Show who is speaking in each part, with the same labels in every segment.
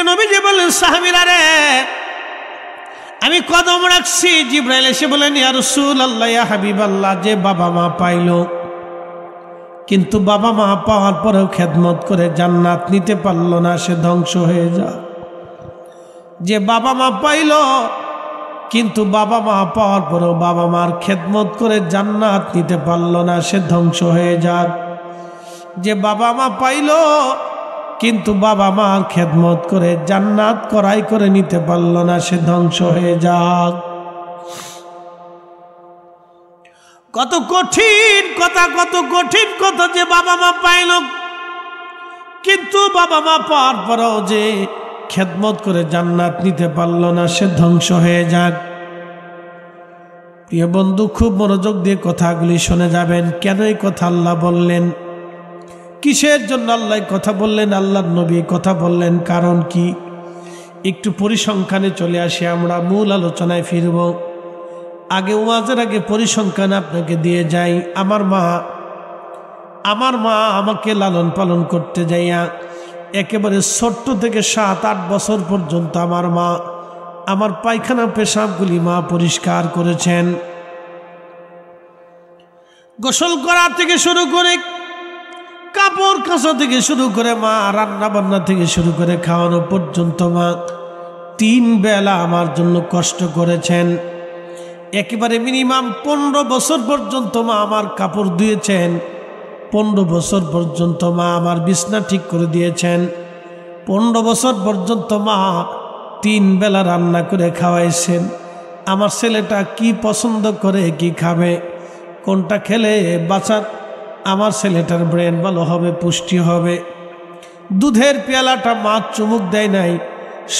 Speaker 1: প্রিয় নবীজি বললেন, সাহাবীরা রে, আমি কদম রাখছি। জিবরাইল এসে বলেন, ইয়া রাসূলুল্লাহ, ইয়া হাবিবাল্লাহ, যে বাবা মা পাইল কিন্তু বাবা মা পাওয়ার পরেও খেদমত করে জান্নাত নিতে পারল না, সে ধ্বংস হয়ে যায়। যে বাবা মা পাইল কিন্তু বাবা মা পাওয়ার পরেও বাবা মার খেদমত করে জান্নাত নিতে পারল না, সে ধ্বংস হয়ে যাক। যে বাবা মা পাইল কিন্তু বাবা মার খেদমত করে জান্নাত করাই করে নিতে পারল না, সে ধ্বংস হয়ে যাক। কত কঠিন কথা, কত কঠিন কথা। যে বাবা মা পাইল কিন্তু বাবা মা পাওয়ার পরেও যে খেদমত করে জান্নাত নিতে পারল না, সে ধ্বংস হয়ে যাক। প্রিয় বন্ধু, খুব মনোযোগ দিয়ে কথাগুলি শুনে যাবেন। কেন এই কথা আল্লাহ বললেন, কিসের জন্য আল্লাহ কথা বললেন, আল্লাহর নবী কথা বললেন, কারণ কি? একটু পরিসংখ্যানে চলে আসি, আমরা মূল আলোচনায় ফিরব। আগে ওয়াজের আগে পরিসংখ্যান আপনাকে দিয়ে যাই। আমার মা আমাকে লালন পালন করতে যাইয়া একেবারে ছোট্ট থেকে 7-8 বছর পর্যন্ত আমার মা আমার পায়খানা পেশাবগুলি মা পরিষ্কার করেছেন। গোসল করা থেকে শুরু করে, কাপড় কাচা থেকে শুরু করে, মা রান্না বান্না থেকে শুরু করে খাওয়ানো পর্যন্ত মা 3 বেলা আমার জন্য কষ্ট করেছেন। একেবারে মিনিমাম 15 বছর পর্যন্ত মা আমার কাপড় ধুয়েছেন। 15 বছর পর্যন্ত মা আমার বিছনা ঠিক করে দিয়েছেন। 15 বছর পর্যন্ত মা 3 বেলা রান্না করে খাওয়াইছেন। আমার ছেলেটা কি পছন্দ করে, কি খাবে, কোনটা খেলে বাচ্চার আমার ছেলেটার ব্রেন ভালো হবে, পুষ্টি হবে। দুধের পেয়ালাটা মা চুমুক দেয় নাই,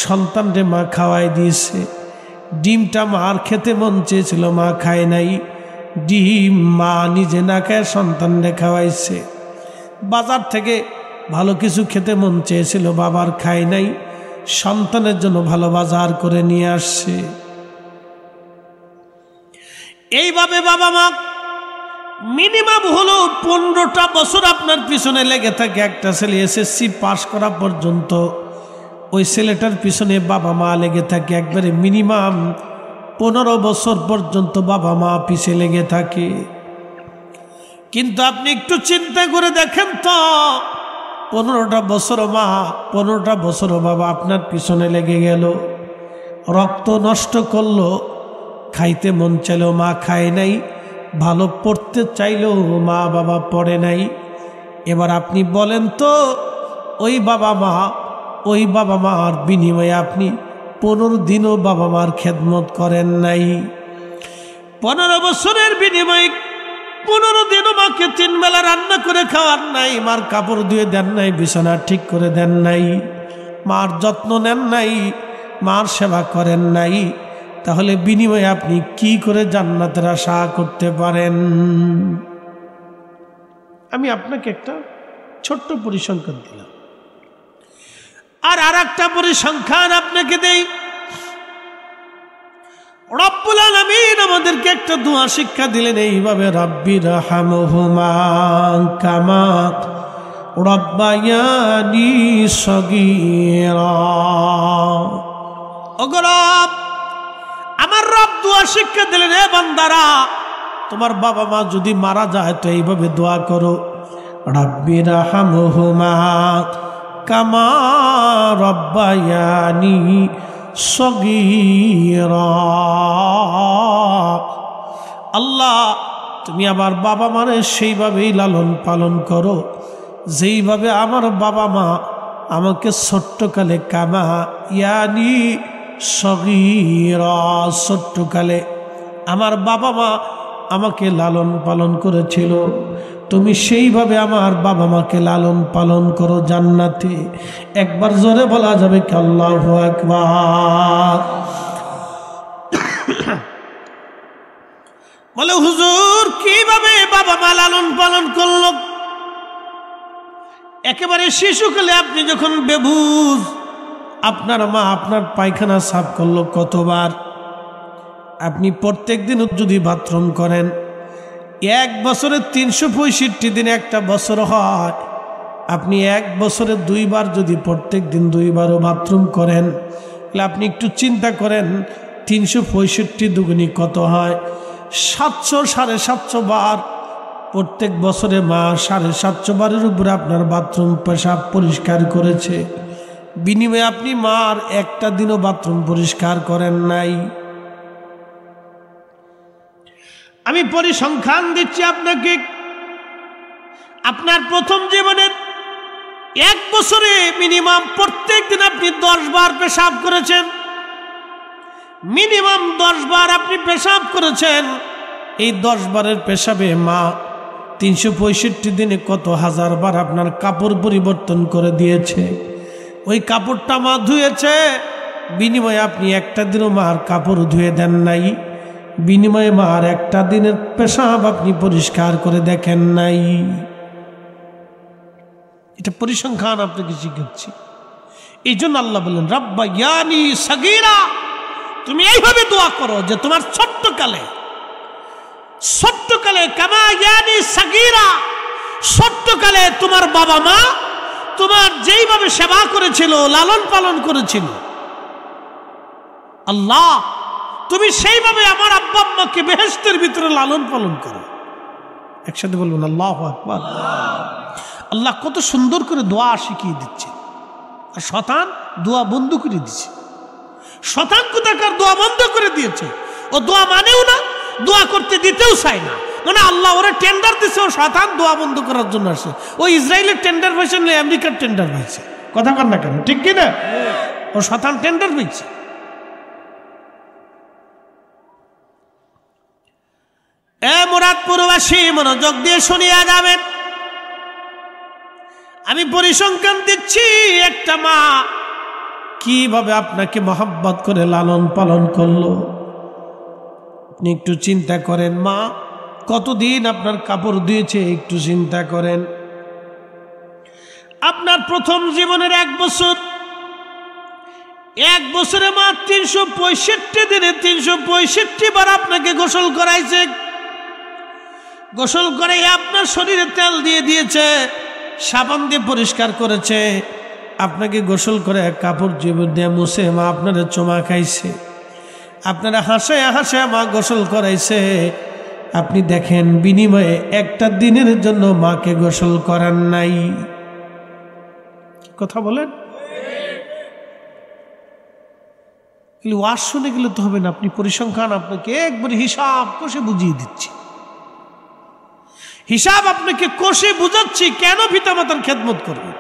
Speaker 1: সন্তানরে মা খাওয়াই দিয়েছে। ডিমটা মার খেতে মন চেয়েছিল, মা খায় নাই। ডিম মা নিজে না খায় সন্তানরে খাওয়াইছে। বাজার থেকে ভালো কিছু খেতে মন চেয়েছিল, বাবার খায় নাই, সন্তানের জন্য ভালো বাজার করে নিয়ে আসছে। এইভাবে বাবা মা মিনিমাম হলো 15টা বছর আপনার পিছনে লেগে থাকে। একটা ছেলে এসএসসি পাশ করা পর্যন্ত ওই ছেলেটার পিছনে বাবা মা লেগে থাকে। একবারে মিনিমাম 15 বছর পর্যন্ত বাবা মা পিছে লেগে থাকে। কিন্তু আপনি একটু চিন্তা করে দেখেন তো, 15টা বছর মা, 15টা বছর বাবা আপনার পিছনে লেগে গেল, রক্ত নষ্ট করলো, খাইতে মন চাইলেও মা খায় নাই, ভালো পড়তে চাইলেও মা বাবা পড়ে নাই। এবার আপনি বলেন তো, ওই বাবা মার বিনিময়ে আপনি 15 দিনও বাবা মার খেদমত করেন নাই। 15 বছরের বিনিময়ে 15 দিনও মাকে 3 বেলা রান্না করে খাওয়ার নাই, মার কাপড় ধুয়ে দেন নাই, বিছানা ঠিক করে দেন নাই, মার যত্ন নেন নাই, মার সেবা করেন নাই। তাহলে বিনিময়ে আপনি কি করে জান্নাতের আশা করতে পারেন? আমি আপনাকে একটা ছোট্ট পরিসংখ্যান দিলাম, আর একটা পরিসংখ্যান আপনাকে দেই। রব্বুল আলামিন আমাদেরকে একটা দোয়া শিক্ষা দিলেন এইভাবে, রাব্বির হামহুমা কামা রাব্বায়ানি সগীরা। ওগো রব, আমার রব দোয়া শিক্ষা দিলেন, হে বান্দারা, তোমার বাবা মা যদি মারা যায় তো এইভাবে দোয়া করো, রাব্বির হামহুমা কামা রাব্বায়ানি সগীরা। আল্লাহ, তুমি আমার বাবা মারে সেইভাবেই লালন পালন করো যেইভাবে আমার বাবা মা আমাকে ছোট্টকালে কামা ইয়ানি সগীরা, ছোট্টকালে আমার বাবা মা আমাকে লালন পালন করেছিল, তুমি সেইভাবে আমার বাবা মাকে লালন পালন করো জান্নাতে। একবার জোরে বলা যাবে কি আল্লাহু আকবার? বলে হুজুর, কিভাবে বাবা মা লালন পালন করলো? একেবারে শিশুকালে আপনি যখন বেবুজ, আপনার মা আপনার পায়খানা সাফ করলো কতবার? আপনি প্রত্যেক দিন যদি বাথরুম করেন, 1 বছরে 365 দিন একটা বছর হয়, আপনি 1 বছরে 2 বার যদি প্রত্যেক দিন 2 বারও বাথরুম করেন, তাহলে আপনি একটু চিন্তা করেন 365 দুগুনি কত হয়? 700 750 বার। প্রত্যেক বছরে মা 750 বারের উপরে আপনার বাথরুম পেশাব পরিষ্কার করেছে, বিনিময়ে আপনি মার একটা দিনও বাথরুম পরিষ্কার করেন নাই। আমি পরিসংখ্যান দিচ্ছি আপনাকে, আপনার প্রথম জীবনের 1 বছরে মিনিমাম প্রত্যেক দিন আপনি 10 বার পেশাব করেছেন, মিনিমাম 10 বার আপনি পেশাব করেছেন। এই 10 বারের পেশাবে মা 365 দিনে কত হাজার বার আপনার কাপড় পরিবর্তন করে দিয়েছে। ওই কাপড়টা মা ধুয়েছে, বিনিময়ে আপনি একটা দিনও মার কাপড় ধুয়ে দেন নাই, বিনিময়ে মার একটা দিনের পেশাব আপনি পরিষ্কার করে দেখেন নাই। এটা পরিসংখ্যান আপনাকে শিখাচ্ছি। এই জন্য আল্লাহ বললেন রাব্বা ইয়ানি সাগীরা, তুমি এইভাবে দোয়া করো যে তোমার ছোট্টকালে কামা ইয়ানি সাগীরা, ছোট্টকালে তোমার বাবা মা তোমার যেইভাবে সেবা করেছিল, লালন পালন করেছিল, আল্লাহ তুমি সেইভাবে আমার আব্বা আম্মাকে বেহেশতের ভিতরে লালন পালন করো। একসাথে বলবেন আল্লাহু আকবার। আল্লাহ কত সুন্দর করে দোয়া শিখিয়ে দিচ্ছে, আর শয়তান দোয়া বন্ধ করে দিচ্ছে। শয়তান কোথাকার দোয়া বন্ধ করে দিয়েছে, ও দোয়া মানেও না, দোয়া করতে দিতেও চায় না। মানে আল্লাহ ওরা টেন্ডার দিচ্ছে, ও শয়তান দোয়া বন্ধ করার জন্য আসে। ও ইসরায়েলের টেন্ডার পাইছে না আমেরিকার টেন্ডার পাইছে? কথা কর না কেন, ঠিক কিনা? ও শয়তান টেন্ডার পাইছে। মুরাদপুরবাসী মনোযোগ দিয়ে শুনিয়া যাবেন, আমি পরিসংখ্যান দিচ্ছি একটা মা কিভাবে আপনাকে মহব্বত করে লালন পালন করলো। আপনি একটু চিন্তা করেন, মা কতদিন আপনার কাপড় ধুয়েছে, একটু চিন্তা করেন। আপনার প্রথম জীবনের 1 বছর, 1 বছরে মা 365 দিনে 365 বার আপনাকে গোসল করাইছে। গোসল করে আপনার শরীরে তেল দিয়ে দিয়েছে, সাবান দিয়ে পরিষ্কার করেছে, আপনাকে গোসল করে কাপড় জীবন দিয়ে মুছে মা আপনারা চুমা খাইছে, আপনারা হাসে হাসে মা গোসল করাইছে। আপনি দেখেন বিনিময়ে একটা দিনের জন্য মাকে গোসল করান নাই। কথা বলেন, ওয়াজ শুনে গেলে তো হবে না, আপনি পরিসংখ্যান আপনাকে একবারে হিসাব কষে বুঝিয়ে দিচ্ছি। হিসাব আপনাকে কষে বুঝাচ্ছি কেন পিতামাতার খেদমত করবে।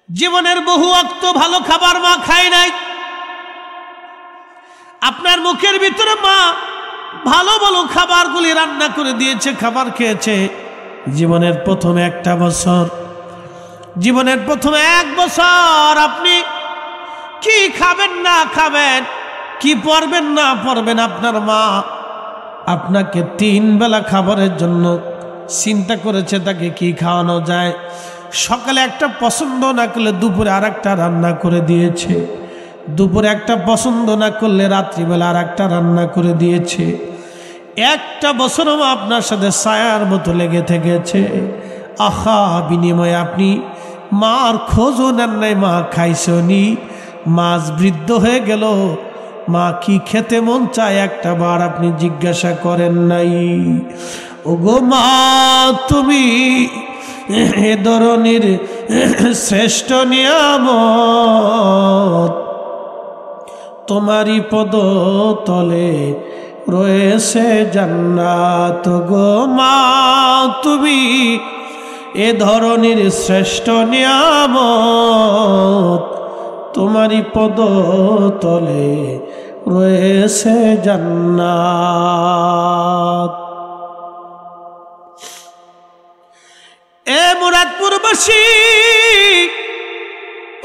Speaker 1: জীবনের বহু অক্ত ভালো খাবার মা খায় নাই, আপনার মুখের ভিতরে মা ভালো ভালো খাবারগুলি রান্না করে দিয়েছে, খাবার খেয়েছে। জীবনের প্রথম 1 বছর, জীবনের প্রথম 1 বছর আপনি কি খাবেন না খাবেন, কি পরবেন না পরবেন, আপনার মা আপনাকে 3 বেলা খাবারের জন্য চিন্তা করেছে তাকে কি খাওয়ানো যায়। সকালে একটা পছন্দ না করলে দুপুরে আরেকটা রান্না করে দিয়েছে, দুপুরে একটা পছন্দ না করলে রাত্রিবেলা আরেকটা রান্না করে দিয়েছে। 1 বছরও আপনার সাথে ছায়ার মতো লেগে থেকেছে। আহা, বিনিময়ে আপনি মার খোঁজও নেন নাই, মা খাইছনি। মাছ বৃদ্ধ হয়ে গেল, মা কি খেতে মন চায় একটা বার আপনি জিজ্ঞাসা করেন নাই। ওগো মা, তুমি এ ধরনের শ্রেষ্ঠ নিয়ামত, তোমারই পদ তলে রয়েছে জান্নাত। গো মা, তুমি এ ধরনের শ্রেষ্ঠ নিয়ামত, তোমারই পদ তলে রয়েছে জান্নাত। এ মুরাদপুরবাসী,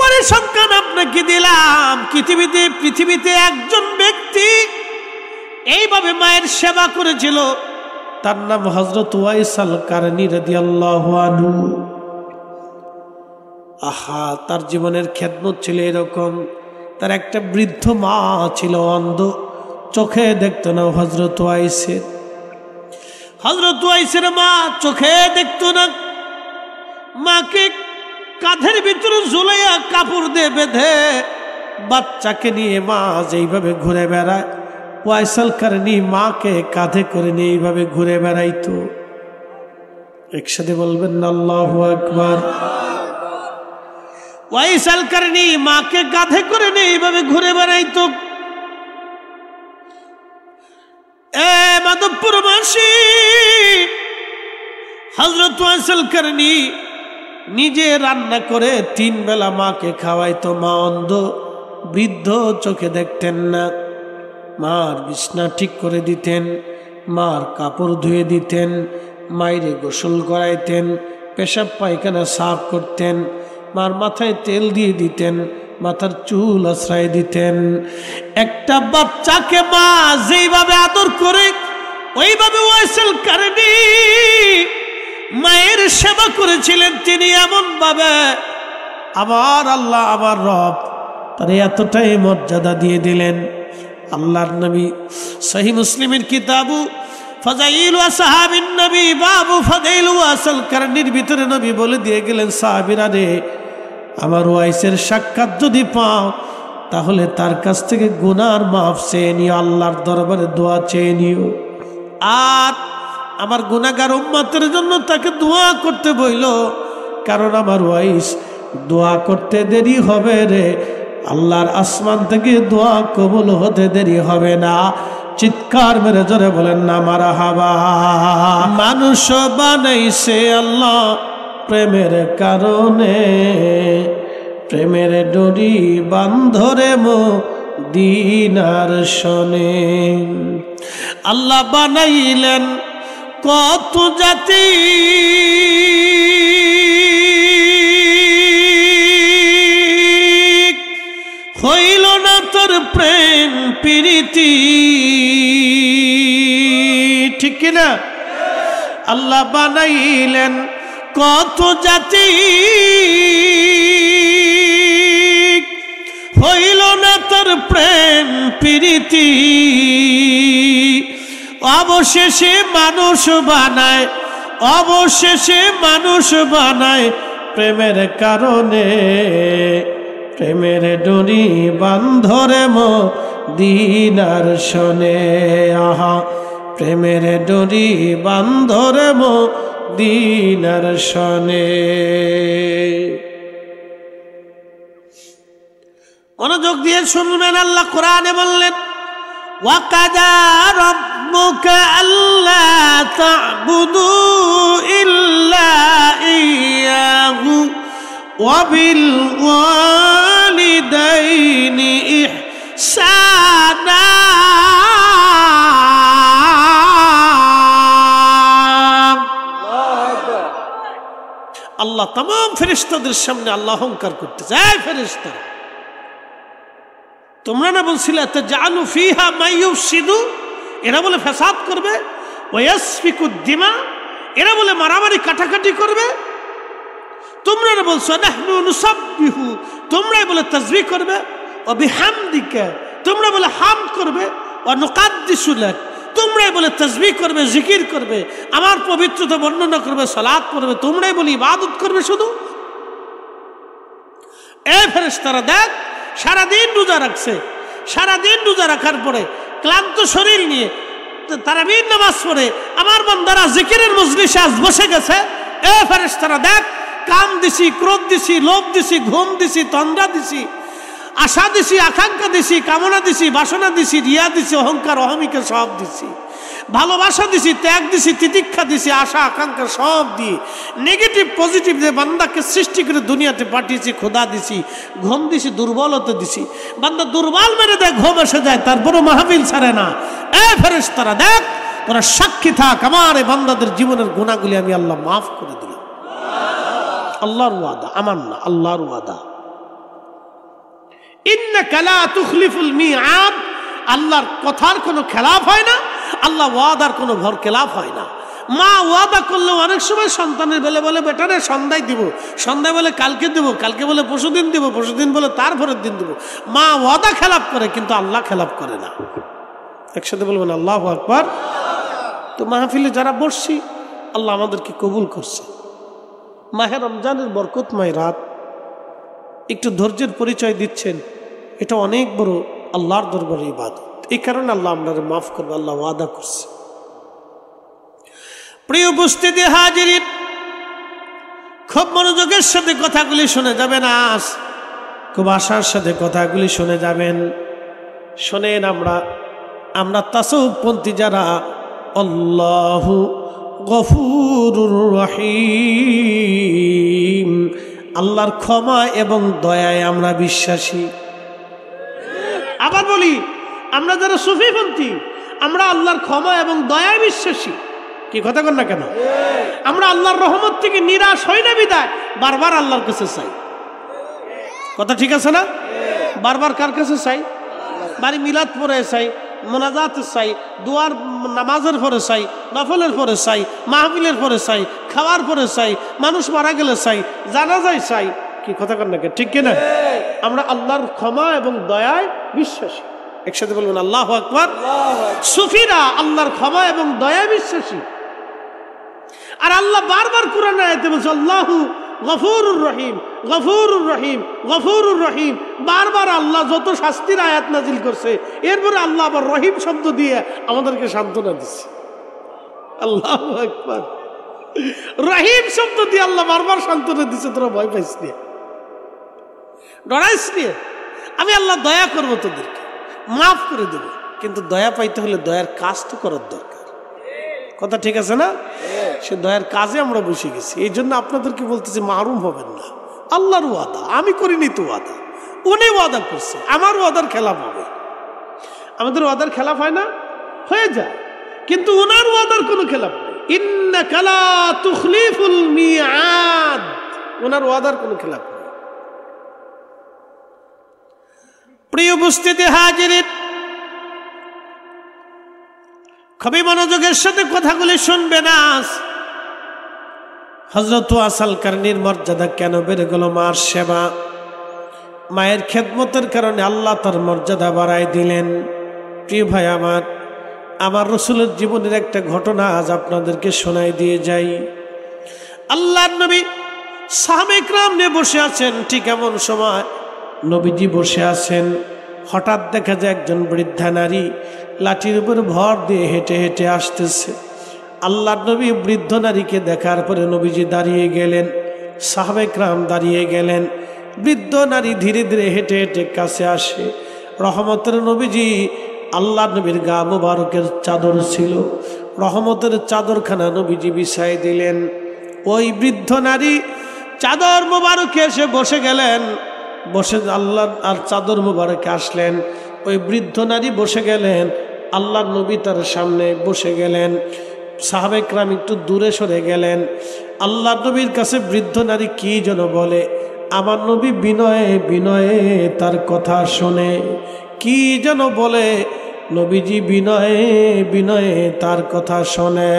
Speaker 1: পরিসংখ্যান আপনাকে দিলাম। পৃথিবীতে একজন ব্যক্তি এইভাবে মায়ের সেবা করেছিল, তার নাম হযরত ওয়াইস আল কারনী রাদিয়াল্লাহু আনহু। আহা, তার জীবনের খেদমত ছিল এরকম। তার একটা বৃদ্ধ মা ছিল, অন্ধ, চোখে দেখতো না হযরত ওয়াইসের। হযরত ওয়াইসের মা চোখে দেখতো না, মাকে কাঁধের ভিতরে ঝুলাইয়া কাপড় দিয়ে বেঁধে বাচ্চাকে নিয়ে মা যেইভাবে ঘুরে বেড়ায়, ওয়াইস আল কারনী মাকে কাঁধে করে নিয়ে এইভাবে ঘুরে বেড়াইতো। একসাথে বলবেন না আল্লাহু আকবার। ওয়াইস আল কারনী মাকে কাঁধে করে নিয়ে এইভাবে ঘুরে বেড়াইতো। মাধবপুরবাসী হযরত ওয়াইস আল কারনী নিজে রান্না করে 3 বেলা মাকে খাওয়াইতো। মা অন্ধ, বৃদ্ধ, চোখে দেখতেন না। মার বিছনা ঠিক করে দিতেন, মার কাপড় ধুয়ে দিতেন, মায়ের গোসল করাইতেন, পেশাব পায়খানা সাফ করতেন, মার মাথায় তেল দিয়ে দিতেন, মাথার চুল আশ্রয় দিতেন। একটা বাচ্চাকে মা যেইভাবে আদর করে ওইভাবে ওয়াইস আল কারনী মায়ের সেবা করেছিলেন। তিনি এমন ভাবে আমার আল্লাহ আমার রব তার এতটাই মর্যাদা দিয়ে দিলেন। আল্লাহর নবী সহিহ মুসলিমের কিতাবু ফাযাইলু আসহাবিন নবী বাবু ফাযাইলু ওয়াইস আল কারনীর ভিতরে নবী বলে দিয়ে গেলেন, সাহাবীরা রে, আমার ওয়াইসের সাক্ষাৎ যদি পাও তাহলে তার কাছ থেকে গুনার মাফ চেয়ে নিও, আল্লাহর দরবারে দোয়া চেয়ে নিও। আর আমার গুনাহগার উম্মতের জন্য তাকে দোয়া করতে বইল, কারণ আমার ওয়াইস দোয়া করতে দেরি হবে রে, আল্লাহর আসমান থেকে দোয়া কবুল হতে দেরি হবে না। চিৎকার মেরে জোরে বলেন না মারহাবা। মানুষ বানাইছে আল্লাহ প্রেমের কারণে, প্রেমের ডোরি বান্ধরে মদিনার শনে। আল্লাহ বানাইলেন কত জাতি, হইল না তোর প্রেম প্রীতি, ঠিক কিনা? আল্লাহ বানাইলেন কত জাতি, হইল না তোর প্রেম প্রীতি, অবশেষে মানুষ বানায়, অবশেষে মানুষ বানায় প্রেমের কারণে, প্রেমের ডোরি বান্ধরে মদিনার শনে। আহা, প্রেমের ডোরি বান্ধরে মদিনার শনে। মনোযোগ দিয়ে শুনবেন, আল্লাহ কোরআনে বললেন, ওয়াকাদা রাব্বুকা আল্লা তা'বুদু ইল্লা ইয়্যাহু ওয়া বিল ওয়ালিদাইনি ইহসানা। আল্লাহ तमाम ফেরেশতাদের সামনে আল্লাহ অহংকার করতে চায়। ফেরেশতা, তোমরা না বলছিলে তাজালু ফিহা মাইয়ুফসিদু, এরা বলে ফাসাদ করবে, ওয়াসফিকুদ দিমা, এরা বলে মারামারি কাটাকাটি করবে। তোমরা না বলছো নাহনু নুসাব্বিহু, তোমরাই বলে তাসবিহ করবে, ওয়া বিহামদিকা, তোমরা বলে হামদ করবে, ওয়া নুকাদ্দিসু লাক, তোমরাই বলে তাসবিহ করবে, জিকির করবে, আমার পবিত্রতা বর্ণনা করবে, সালাত করবে, তোমরাই বলে ইবাদত করবে শুধু। এই ফেরেশতারা দেখ, সারাদিন রোজা রাখছে, সারাদিন রোজা রাখার পরে ক্লান্ত শরীর নিয়ে তারাবির নামাজ পড়ে আমার বান্দারা জিকিরের মজলিসে আজ বসে গেছে। এ ফেরেশতারা দেখ, কাম দিছি, ক্রোধ দিছি, লোভ দিছি, ঘুম দিছি, তন্দ্রা দিছি, আশা দিছি, আকাঙ্ক্ষা দিছি, কামনা দিছি, বাসনা দিছি, রিয়া দিছি, অহংকার অহমিকা সব দিছি, ভালোবাসা দিছি, ত্যাগ দিছি, তিতিক্ষা দিছি, আশা আকাঙ্ক্ষা সব দিয়ে নেগেটিভ পজিটিভ যে বান্দাকে সৃষ্টি করে দুনিয়াতে পাঠিয়েছি, খোদা দিছি, ঘুম দিছি, দুর্বলতা দিছি, বান্দা দুর্বল মেরে দেয়, ঘুম এসে যায়, তারপরও মাহফিল ছাড়ে না। এ ফেরেশতারা দেখ, তোরা সাক্ষী থাক, আমার এই বান্দাদের জীবনের গুনাহগুলি আমি আল্লাহ মাফ করে দিলাম। আল্লাহর ওয়াদা, আমার না, আল্লাহর ওয়াদা। ইন্নাকা লা তুখলিফুল মিআদ, আল্লাহর কথার কোনো খেলাফ হয় না, আল্লাহ ওয়াদার কোনো ভর খেলাফ হয় না। মা ওয়াদা করলেও অনেক সময় সন্তানের বেলে বলে বেটারে সন্ধ্যায় দিব, সন্ধ্যায় বলে কালকে দিব, কালকে বলে পরশুদিন দিব, পরশুদিন বলে তারপরের দিন দিব। মা ওয়াদা খেলাফ করে, কিন্তু আল্লাহ খেলাফ করে না। একসাথে বলবেন আল্লাহু আকবার। তো মাহফিলে যারা বসছি আল্লাহ আমাদেরকে কবুল করছে। মাহে রমজানের বরকতময় রাত, একটু ধৈর্যের পরিচয় দিচ্ছেন, এটা অনেক বড় আল্লাহর দরবারে ইবাদত। এই কারণে আল্লাহ আপনারা মাফ করবে, আল্লাহ ওয়াদা করছে। প্রিয় উপস্থিতি হাজিরিন, খুব মনোযোগের সাথে কথাগুলি শুনে যাবেন, আজ খুব আশার সাথে কথাগুলি শুনে যাবেন। শোনেন, আমরা তাসাউফপন্থী যারা, আল্লাহু গফুরুর রহিম, আল্লাহর ক্ষমা এবং দয়ায় আমরা বিশ্বাসী। আবার বলি, আমরা যারা সুফিপন্থী, আমরা আল্লাহর ক্ষমা এবং দয়ায় বিশ্বাসী। কি কথা কন না কেন? আমরা আল্লাহর রহমত থেকে নিরাশ হই না বিদায় বারবার আল্লাহর কাছে চাই। কথা ঠিক আছে না? বারবার কার কাছে চাই? বাড়ি মিলাদ পরে চাই, মোনাজাত চাই, দুয়ার নামাজের পরে চাই, নফলের পরে চাই, মাহফিলের পরে চাই, খাওয়ার পরে চাই, মানুষ মারা গেলে চাই, জানাজায় চাই। কি কথা কন না কেন? ঠিক কিনা? আমরা আল্লাহর ক্ষমা এবং দয়ায় বিশ্বাসী। একসাথে বলবেন আল্লাহু আকবার। সুফিরা আল্লাহর ক্ষমা এবং দয়ায় বিশ্বাসী। আর আল্লাহ বারবার কোরআনে আয়াতে বলছে আল্লাহু গফুরুর রহিম, গফুরুর রহিম, গফুরুর রহিম। বারবার আল্লাহ যত শাস্তির আয়াত নাজিল করছে, এরপরে আল্লাহ আবার রহিম শব্দ দিয়ে আমাদেরকে সান্ত্বনা দিচ্ছে। আল্লাহু আকবার। রহিম শব্দ দিয়ে আল্লাহ বারবার সান্ত্বনা দিচ্ছে, তোরা ভয় পাইস নিয়ে, ডরাইস নিয়ে, আমি আল্লাহ দয়া করবো, তোদেরকে মাফ করে দেব। কিন্তু দয়া পাইতে হলে দয়ার কাজ তো করার দরকার। কথা ঠিক আছে না? সে দয়ার কাজে আমরা বসে গেছি। এই জন্য আপনাদেরকে বলতেছি, মাহরুম হবেন না। আল্লাহর ওয়াদা, আমি করিনি তো ওয়াদা, উনি ওয়াদা করছে, আমার ওয়াদার খেলাফ হবে। আমাদের ওয়াদার খেলাফ হয় না? হয়ে যায়, কিন্তু ওনার ওয়াদার কোনো খেলাফ নেই। ইন্নাকা লা তুখলিফুল মিআদ, ওনার ওয়াদার কোনো খেলাফ নেই। প্রিয় উপস্থিতি হাজিরিন, খুবই মনোযোগের সাথে কথাগুলি শুনবেন। আজ হযরত ওয়াসাল কারনির মর্যাদা কেন বেড়ে গেল? মার সেবা, মায়ের খেদমতের কারণে আল্লাহ তার মর্যাদা বাড়াই দিলেন। প্রিয় ভাই আমার রাসূলের জীবনের একটা ঘটনা আজ আপনাদেরকে শোনাই দিয়ে যাই। আল্লাহর নবী সাহাবায়ে কিরাম নিয়ে বসে আছেন, ঠিক এমন সময় নবীজি বসে আছেন। হঠাৎ দেখা যায় একজন বৃদ্ধা নারী লাঠির উপর ভর দিয়ে হেঁটে হেঁটে আসতেছে। আল্লাহর নবী বৃদ্ধ নারীকে দেখার পরে নবীজি দাঁড়িয়ে গেলেন, সাহাবায়ে কিরাম দাঁড়িয়ে গেলেন। বৃদ্ধ নারী ধীরে ধীরে হেঁটে হেঁটে কাছে আসে। রহমতের নবীজি, আল্লাহর নবীর গা মুবারকের চাদর ছিল, রহমতের চাদরখানা নবীজি বিছাই দিলেন। ওই বৃদ্ধ নারী চাদর মুবারকে এসে বসে গেলেন, বসে আল্লাহ আর চাদর মুবারকে আসলেন। ওই বৃদ্ধ নারী বসে গেলেন, আল্লাহর নবী তার সামনে বসে গেলেন। সাহাবায়ে কিরাম একটু দূরে সরে গেলেন। আল্লাহর নবীর কাছে বৃদ্ধ নারী কি যেন বলে, আমার নবী বিনয়ে বিনয়ে তার কথা শোনে। কি যেন বলে, নবীজি বিনয়ে বিনয়ে তার কথা শোনে।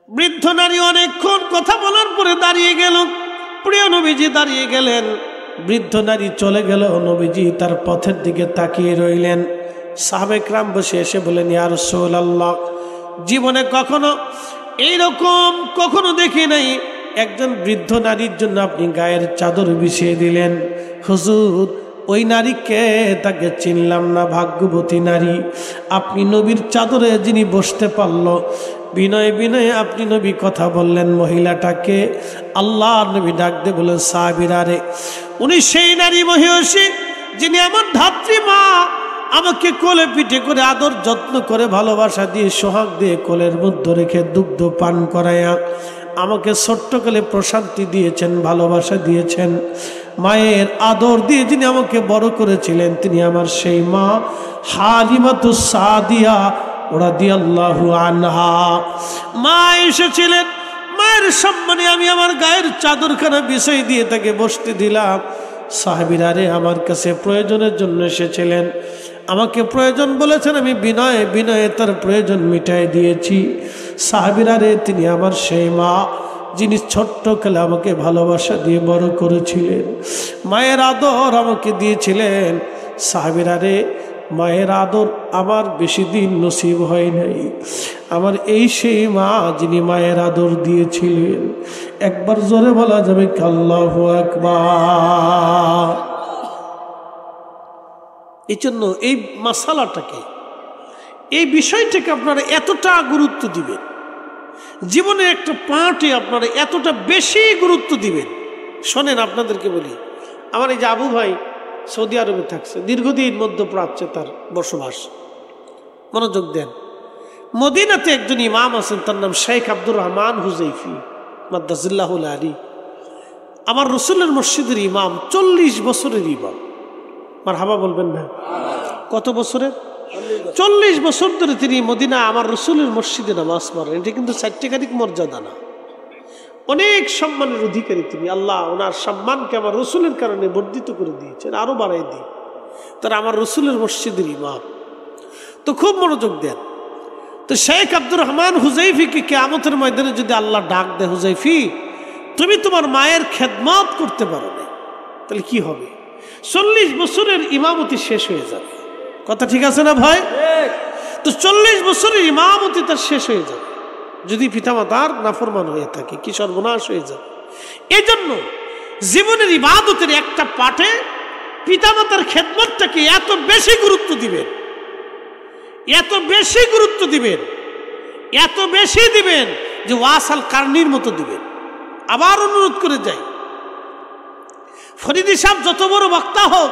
Speaker 1: বৃদ্ধ নারী অনেকক্ষণ কথা বলার পরে দাঁড়িয়ে গেল। প্রিয় নবীজি দাঁড়িয়ে গেলেন, বৃদ্ধ নারী চলে গেল। নবীজি তার পথের দিকে তাকিয়ে রইলেন। সাহাবায়ে কিরাম বসে এসে বলেন, ইয়া রাসূলুল্লাহ, জীবনে কখনো এইরকম কখনো দেখি নাই, একজন বৃদ্ধ নারীর জন্য আপনি গায়ের চাদর বিছিয়ে দিলেন। হুজুর, ওই নারীকে তাকে চিনলাম না, ভাগ্যবতী নারী। আপনি নবীর চাদরে যিনি বসতে পারল, বিনয়ে বিনয়ে আপনি নবী কথা বললেন। মহিলাটাকে আল্লাহর নবী ডাক দিয়ে বলেন, সাহাবীরা রে, উনি সেই নারী মহিষী যিনি আমার ধাত্রী মা, আমাকে কোলে পিঠে করে আদর যত্ন করে ভালোবাসা দিয়ে সোহাগ দিয়ে কোলের মধ্যে রেখে দুগ্ধ পান করায়া আমাকে ছোট্টকালে প্রশান্তি দিয়েছেন, ভালোবাসা দিয়েছেন। মায়ের আদর দিয়ে যিনি আমাকে বড় করেছিলেন, তিনি আমার সেই মা হালিমাতুস সাদিয়া রাদিয়াল্লাহু আনহা। মা এসেছিলেন, মায়ের সম্মানে আমি আমার গায়ের চাদরখানা বিছাই দিয়ে তাকে বসতে দিলাম। সাহাবীরা রে, আমার কাছে প্রয়োজনের জন্য এসেছিলেন, আমাকে প্রয়োজন বলেছেন, আমি বিনয়ে বিনয়ে তার প্রয়োজন মিটাই দিয়েছি। সাহাবীরা রে, তিনি আমার সেই মা যিনি ছোট্টকালে আমাকে ভালোবাসা দিয়ে বড় করেছিলেন, মায়ের আদর আমাকে দিয়েছিলেন। সাহাবীরা রে, মায়ের আদর আমার বেশি দিন নসিব হয় নাই। আমার এই সেই মা যিনি মায়ের আদর দিয়েছিলেন। একবার জোরে বলা যাবে আল্লাহু আকবার। এই জন্য এই মাসালাটাকে, এই বিষয়টাকে আপনারা এতটা গুরুত্ব দিবেন, জীবনের একটা পার্টে আপনারা এতটা বেশি গুরুত্ব দিবেন। শোনেন, আপনাদেরকে বলি, আমার এই যে আবু ভাই সৌদি আরবে থাকছে, দীর্ঘদিন মধ্যপ্রাচ্যে তার বসবাস। মনোযোগ দেন, মদিনাতে একজন ইমাম আছেন, তার নাম শেখ আব্দুর রহমান হুজাইফি মাদ্দাজিল্লাহুল আলী। আমার রসুলের মসজিদের ইমাম, 40 বছরের ইমাম। মারহাবা বলবেন না? কত বছরের? 40 বছর ধরে তিনি মদিনা আমার রসুলের মসজিদে নামাজ পড়েন। এটা কিন্তু 4 টাকারিক মর্যাদা না, অনেক সম্মানের অধিকারী তিনি। আল্লাহ ওনার সম্মানকে আমার রসুলের কারণে বর্ধিত করে দিয়েছেন, আরো বাড়াই দিই। তারা আমার রসুলের মসজিদের ইমাম। তো খুব মনোযোগ দেন। তো শেখ আব্দুর রহমান হুজাইফিকে কিয়ামতের ময়দানে যদি আল্লাহ ডাক দেয়, হুজাইফি তুমি তোমার মায়ের খেদমত করতে পারো না, তাহলে কি হবে? 40 বছরের ইমামতি শেষ হয়ে যাবে। কথা ঠিক আছে না ভাই? তো 40 বছরের ইমামতি তার শেষ হয়ে যাবে যদি পিতামাতার নাফরমান হয়ে থাকে, কি সর্বনাশ হয়ে যাবে। এই জন্য জীবনের ইবাদতের একটা পাঠে পিতামাতার খেদমতটাকে এত বেশি গুরুত্ব দিবেন, এত বেশি গুরুত্ব দিবেন, এত বেশি দিবেন যে ওয়াসাল কারনির মতো দিবেন। আবার অনুরোধ করে যাই, ফরিদি সাহেব যত বড় বক্তা হোক,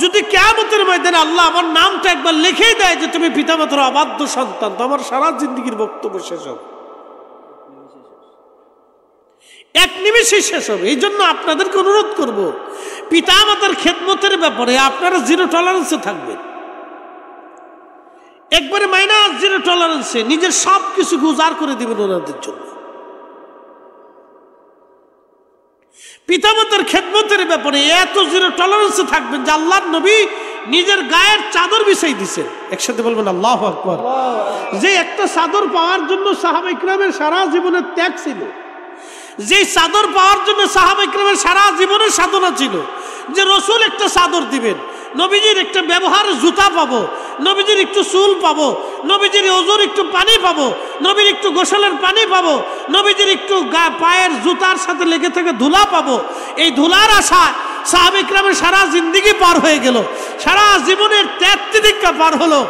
Speaker 1: যদি কিয়ামতের ময়দানে আল্লাহ আমার নামটা একবার লিখেই দেয় যে তুমি পিতামাতার অবাধ্য সন্তান, তো আমার সারা জিন্দগির বক্তব্য শেষ হবে, এক নিমেষে শেষ হবে। এই জন্য আপনাদেরকে অনুরোধ করব, পিতামাতার খেদমতের ব্যাপারে আপনারা 0 টলারেন্সে থাকবেন, একবারে মাইনাস 0 টলারেন্সে নিজের সব কিছু গুজার করে দিবেন ওনাদের জন্য। পিতামাতার খেদমতের ব্যাপারে এত 0 টলারেন্সে থাকবেন যে আল্লাহর নবী নিজের গায়ের চাদর বিছাই দিয়েছেন। একসাথে বলবেন আল্লাহু আকবার। যে একটা চাদর পাওয়ার জন্য সাহাবায়ে কিরামের সারা জীবনের ত্যাগ ছিল, যে চাদর পাওয়ার জন্য সাহাবায়ে কিরামের সারা জীবনের সাধনা ছিল, যে রসুল একটা চাদর দিবেন, নবীজির একটা ব্যবহার জুতা পাবো, নবীজির একটু চুল পাবো, নবীজির ওজুর একটু পানি পাবো, নবীর একটু গোসলের পানি পাবো, নবীজির একটু পায়ের জুতার সাথে লেগে থেকে ধুলা পাবো। এই ধুলার আশা সাহাবায়ে কিরামের সারা জিন্দেগি পার হয়ে গেল, সারা জীবনের 33 পার হলো।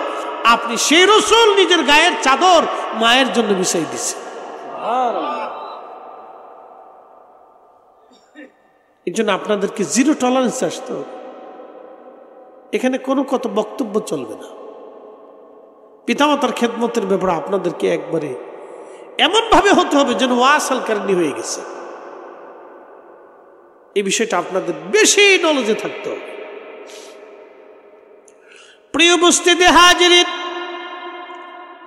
Speaker 1: আপনি সেই রসুল নিজের গায়ের চাদর মায়ের জন্য বিছাই দিছে। এই জন্য আপনাদেরকে 0 টলারেন্স আসতে হবে। এখানে কোনো কত বক্তব্য চলবে না। পিতামাতার খেদমতের ব্যাপারে আপনাদেরকে একবারে এমন ভাবে হতে হবে যেন ওয়াসাল কারনি হয়ে গেছে। এই বিষয়টা আপনাদের বেশি নলেজে থাকতে হবে। প্রিয় উপস্থিতি হাজিরিন,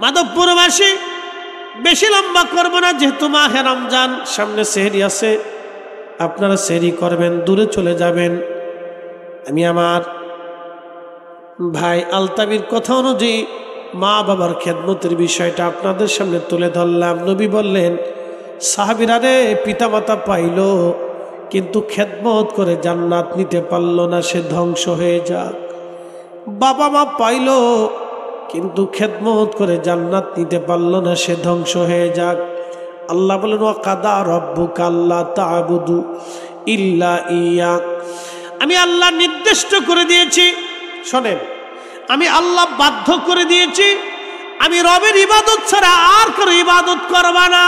Speaker 1: মাধবপুরবাসী, বেশি লম্বা করব না, যেহেতু মাহে রমজান সামনে, সেহরি আছে, আপনারা সেহরি করবেন, দূরে চলে যাবেন। আমি আমার ভাই আলতাবির কথা অনুযায়ী মা বাবার খেদমতের বিষয়টা আপনাদের সামনে তুলে ধরলাম। নবী বললেন, সাহাবীরা রে, পিতামাতা পাইল কিন্তু খেদমত করে জান্নাত নিতে পারল না, সে ধ্বংস হয়ে যাক। বাবা মা পাইল কিন্তু খেদমত করে জান্নাত নিতে পারল না, সে ধ্বংস হয়ে যাক। আল্লাহ বলেন, ওয়া কাদা রাব্বুকা আল্লা তা'বুদু ইল্লা ইয়্যা। আমি আল্লাহ নির্দিষ্ট করে দিয়েছি, শোনেন, আমি আল্লাহ বাধ্য করে দিয়েছি, আমি রবের ইবাদত ছাড়া আর কারো ইবাদত করবা না।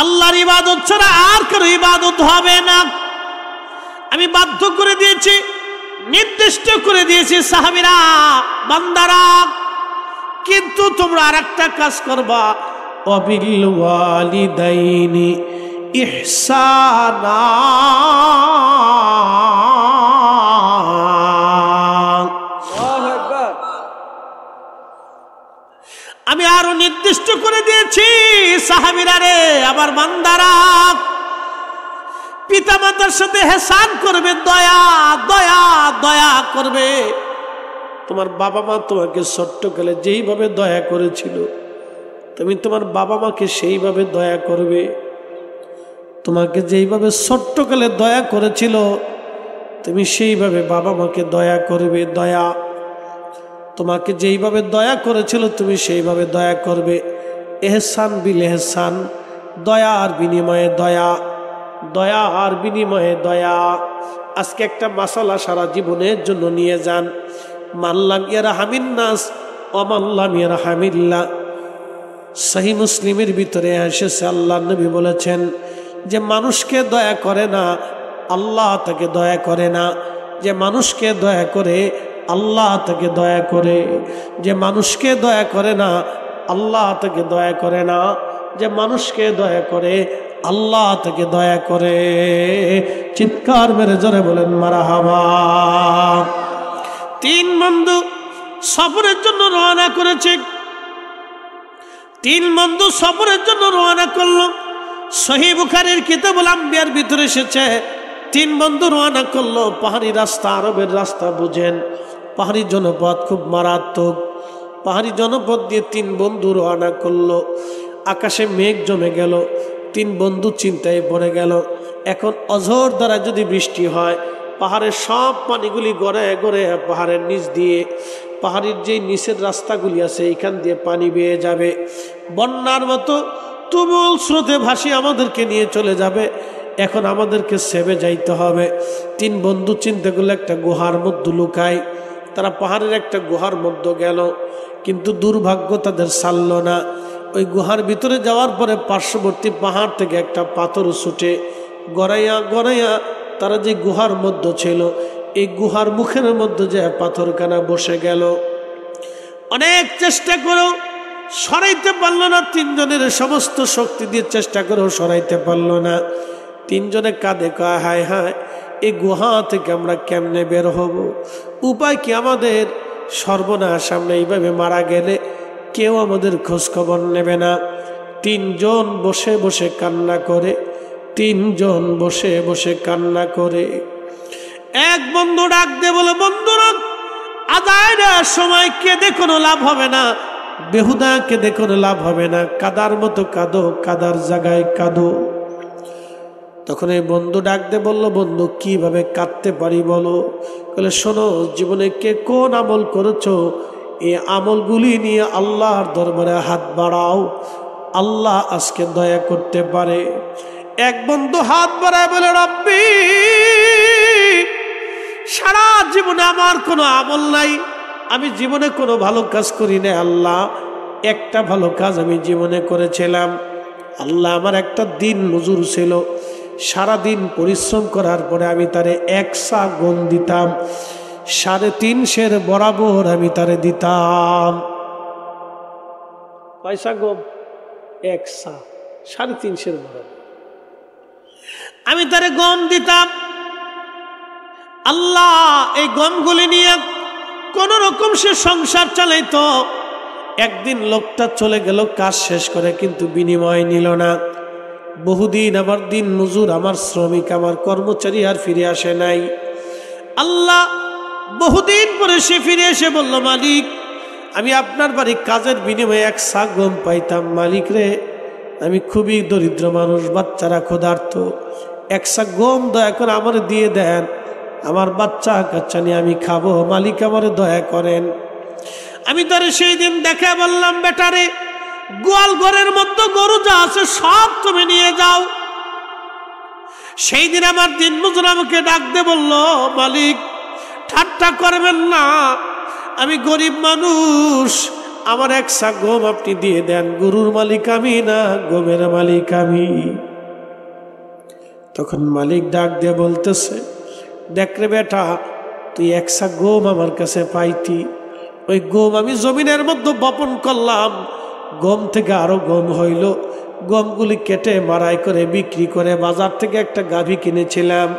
Speaker 1: আল্লাহর ইবাদত ছাড়া আর কারো ইবাদত হবে না। আমি বাধ্য করে দিয়েছি, নির্দিষ্ট করে দিয়েছি, সাহাবীরা, বান্দারা, কিন্তু তোমরা আরেকটা কাজ করবা, ওয়াবিল ওয়ালিদাইনি ইহসানা। আমি আরো নির্দিষ্ট করে দিয়েছি, সাহাবীরা রে, আবার বান্দারা, পিতামাতার সাথে হেসান করবে, দয়া দয়া দয়া করবে। তোমার বাবা মা তোমাকে ছোট্টকালে যেইভাবে দয়া করেছিল, তুমি তোমার বাবা মাকে সেইভাবে দয়া করবে। তোমাকে যেইভাবে ছোট্টকালে দয়া করেছিল, তুমি সেইভাবে বাবা মাকে দয়া করবে। দয়া তোমাকে যেইভাবে দয়া করেছিল তুমি সেইভাবে দয়া করবে। এহসান বিল এহসান, দয়া আর বিনিময়ে দয়া, দয়া আর বিনিময়ে দয়া। আজকে একটা মাসালা সারা জীবনের জন্য নিয়ে যান, মাল্লাম ইয়ারহামিন নাস ওয়ামাল্লাম ইয়ারহামিল্লাহ। সহিহ মুসলিমের ভিতরে এসেছে আল্লাহ নবী বলেছেন যে মানুষকে দয়া করে না আল্লাহ তাকে দয়া করে না, যে মানুষকে দয়া করে আল্লাহ তাকে দয়া করে, যে মানুষকে দয়া করে না আল্লাহ তাকে দয়া করে না, যে মানুষকে দয়া করে আল্লাহ তাকে দয়া করে। চিৎকার মেরে জোরে বলেন মারহাবা। তিন বন্ধু সফরের জন্য রওনা করেছে, তিন বন্ধু সফরের জন্য রওনা করলো। সহিহ বুখারীর কিতাবুল আম্বিয়ার ভিতরে এসেছে তিন বন্ধু রওনা করলো। পাহাড়ি রাস্তা, আরবের রাস্তা বুঝেন, পাহাড়ি জনপদ খুব মারাত্মক। পাহাড়ি জনপদ দিয়ে তিন বন্ধু রওনা করলো। আকাশে মেঘ জমে গেল, তিন বন্ধু চিন্তায় পড়ে গেল। এখন অঝোর দ্বারা যদি বৃষ্টি হয়, পাহাড়ের সব পানিগুলি গড়ে গড়ে পাহাড়ের নিচ দিয়ে, পাহাড়ের যেই নিচের রাস্তাগুলি আছে এইখান দিয়ে পানি বেয়ে যাবে, বন্যার মতো তুমুল স্রোতে ভাসিয়ে আমাদেরকে নিয়ে চলে যাবে। এখন আমাদেরকে সেবে যাইতে হবে। তিন বন্ধু চিন্তা করলে একটা গুহার মধ্যে লুকায়। তারা পাহাড়ের একটা গুহার মধ্যে গেল, কিন্তু দুর্ভাগ্য তাদের সারল না। ওই গুহার ভিতরে যাওয়ার পরে পার্শ্ববর্তী পাহাড় থেকে একটা পাথর ছুটে গড়াইয়া গড়াইয়া তারা যে গুহার মধ্যে ছিল এই গুহার মুখের মধ্যে যে পাথরখানা বসে গেল। অনেক চেষ্টা করেও সরাইতে পারল না। তিনজনের সমস্ত শক্তি দিয়ে চেষ্টা করেও সরাইতে পারল না। তিনজনে কাঁদে, কয় হায় হায়, এই গুহা থেকে আমরা কেমনে বের হব? উপায় কি আমাদের? সর্বনাশ, আমরা এইভাবে মারা গেলে কেউ আমাদের খোঁজখবর নেবে না। তিনজন বসে বসে কান্না করে, তিনজন বসে বসে কান্না করে। এক বন্ধু ডাক দে বলে, বন্ধুরা আদায়ের সময় কেঁদে কোনো লাভ হবে না, বেহুদা কেঁদে কোনো লাভ হবে না, কাদার মতো কাঁদো, কাদার জায়গায় কাঁদো। তখন এই বন্ধু ডাক দে বলল, বন্ধু কিভাবে কাঁদতে পারি বলো? বলে, শোনো, জীবনে কে কোন আমল করেছো এই আমলগুলি নিয়ে আল্লাহর দরবারে হাত বাড়াও, আল্লাহ আজকে দয়া করতে পারে। এক বন্ধু হাত বাড়ায় বলে, রব্বি, সারা জীবনে আমার কোনো আমল নাই, আমি জীবনে কোনো ভালো কাজ করি না আল্লাহ। একটা ভালো কাজ আমি জীবনে করেছিলাম আল্লাহ। আমার একটা দিন মজুর ছিল, সারাদিন পরিশ্রম করার পরে আমি তারে এক সা গম দিতাম, 3.5 বরাবর আমি তারে দিতাম। পয়সা গম এক সা, 3.5 বরাবর আমি তারে গম দিতাম। আল্লাহ এই গমগুলি নিয়ে কোন রকম সে সংসার চালাইতো। একদিন লোকটা চলে গেল কাজ শেষ করে, কিন্তু বিনিময় নিল না। বহুদিন আমার দিন মজুর, আমার শ্রমিক, আমার কর্মচারী আর ফিরে আসে নাই। আল্লাহ বহুদিন পরে সে ফিরে এসে বলল, মালিক, আমি আপনার বাড়ি কাজের বিনিময়ে এক সা গম পাইতাম। মালিক রে, আমি খুবই দরিদ্র মানুষ, বাচ্চারা ক্ষুধার্ত, এক সা গম দয়া করে আমার দিয়ে দেন, আমার বাচ্চা কাচ্চা নিয়ে আমি খাবো, মালিক আমার দয়া করেন। আমি তারে সেই দিন দেখে বললাম, বেটারে, গোয়াল ঘরের মধ্যে গরু যা আছে সব তুমি নিয়ে যাও। সেই দিন আমার দিন মজুর আমাকে ডাক দে বলল, মালিক ঠাট্টা করবেন না, আমি গরিব মানুষ, আমার এক সা গম আপনি দিয়ে দেন, গরুর মালিক আমি না, গমের মালিক আমি। তখন মালিক ডাক দিয়ে বলতেছে, দেখ রে বেটা, তুই এক সা গম আমার কাছে পাইতি, ওই গম আমি জমিনের মধ্যে বপন করলাম, গম থেকে আরো গম হইল, গমগুলি কেটে মাড়াই করে বিক্রি করে বাজার থেকে একটা গাভী কিনেছিলাম।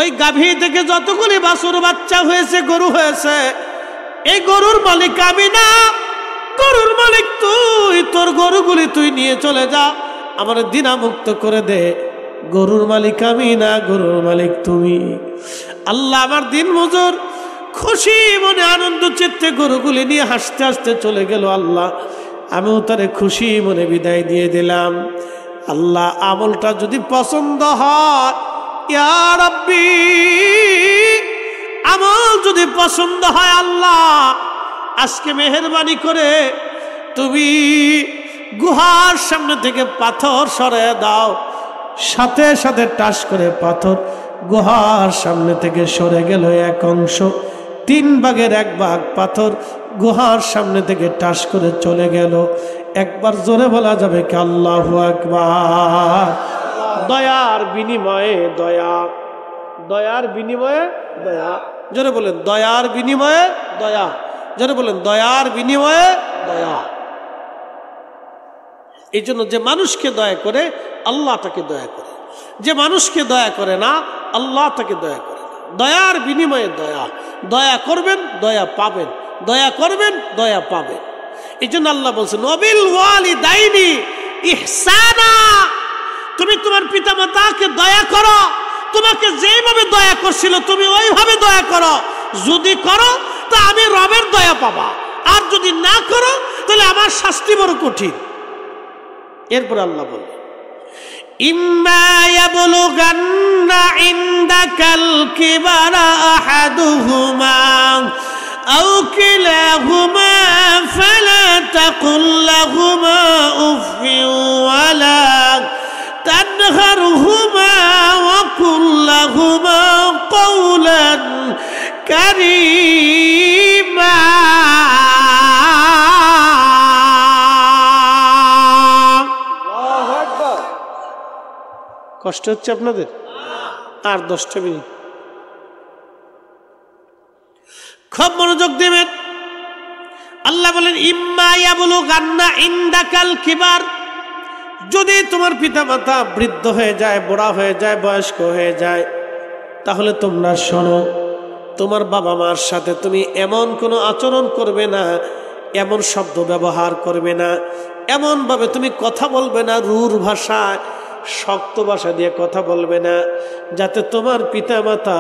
Speaker 1: ওই গাভী থেকে যতগুলি বাছুর বাচ্চা হয়েছে, গরু হয়েছে, এই গরুর মালিক আমি না, গরুর মালিক তুই। তোর গরুগুলি তুই নিয়ে চলে যা, আমার দিনামুক্ত করে দে, গরুর মালিক আমি না, গরুর মালিক তুমি। আল্লাহ আমার দিন মজুর খুশি মনে আনন্দ চিত্তে গরুগুলি নিয়ে হাসতে হাসতে চলে গেল। আল্লাহ আমিও তারে খুশি মনে বিদায় দিয়ে দিলাম। আল্লাহ আমলটা যদি পছন্দ হয়, ইয়া রাব্বি আমল যদি পছন্দ হয় আল্লাহ আজকে মেহেরবানি করে তুমি গুহার সামনে থেকে পাথর সরিয়ে দাও। সাথে সাথে টাস করে পাথর গুহার সামনে থেকে সরে গেল এক অংশ, 3 ভাগের 1 ভাগ পাথর গুহার সামনে থেকে টাস করে চলে গেল। একবার জোরে বলা যাবে কি আল্লাহু আকবার। দয়ার বিনিময়ে দয়া, দয়ার বিনিময়ে দয়া। জোরে বলেন দয়ার বিনিময়ে দয়া, জোরে বলেন দয়ার বিনিময়ে দয়া। এই জন্য যে মানুষকে দয়া করে আল্লাহ তাকে দয়া করে, যে মানুষকে দয়া করে না আল্লাহ তাকে দয়া করে না। দয়ার বিনিময়ে দয়া, দয়া করবেন দয়া পাবেন, দয়া করবেন দয়া পাবেন। এই জন্য আল্লাহ বলছেন ওয়াবিল ওয়ালিদাইনি ইহসানা, তুমি তোমার পিতামাতাকে দয়া করো, তোমাকে যেইভাবে দয়া করছিল তুমি ওইভাবে দয়া করো। যদি করো তা আমি রবের দয়া পাবা, আর যদি না করো তাহলে আমার শাস্তি বড় কঠিন। এরপর আল্লাহ বললেন ইম্মা ইয়াবলুগান্না ইনদাকাল কিবারা আহাদুহুমা আও কিলাহুমা ফালা তাকুল লাহুমা উফিন ওয়ালা তানহারহুমা ওয়া কুল লাহুমা কওলান কারীমা। কষ্ট হচ্ছে আপনাদের? আর 10টা মিনিট খুব মনোযোগ দেবেন। আল্লাহ বলেন ইম্মা ইয়াবলুগান্না ইনদাকাল কিবার, যদি তোমার পিতামাতা বৃদ্ধ হয়ে যায়, বুড়া হয়ে যায়, বয়স্ক হয়ে যায়, তাহলে তোমরা শোনো, তোমার বাবা মার সাথে তুমি এমন কোনো আচরণ করবে না, এমন শব্দ ব্যবহার করবে না, এমনভাবে তুমি কথা বলবে না, রূঢ় ভাষায় শক্ত ভাষা দিয়ে কথা বলবে না, যাতে তোমার পিতামাতা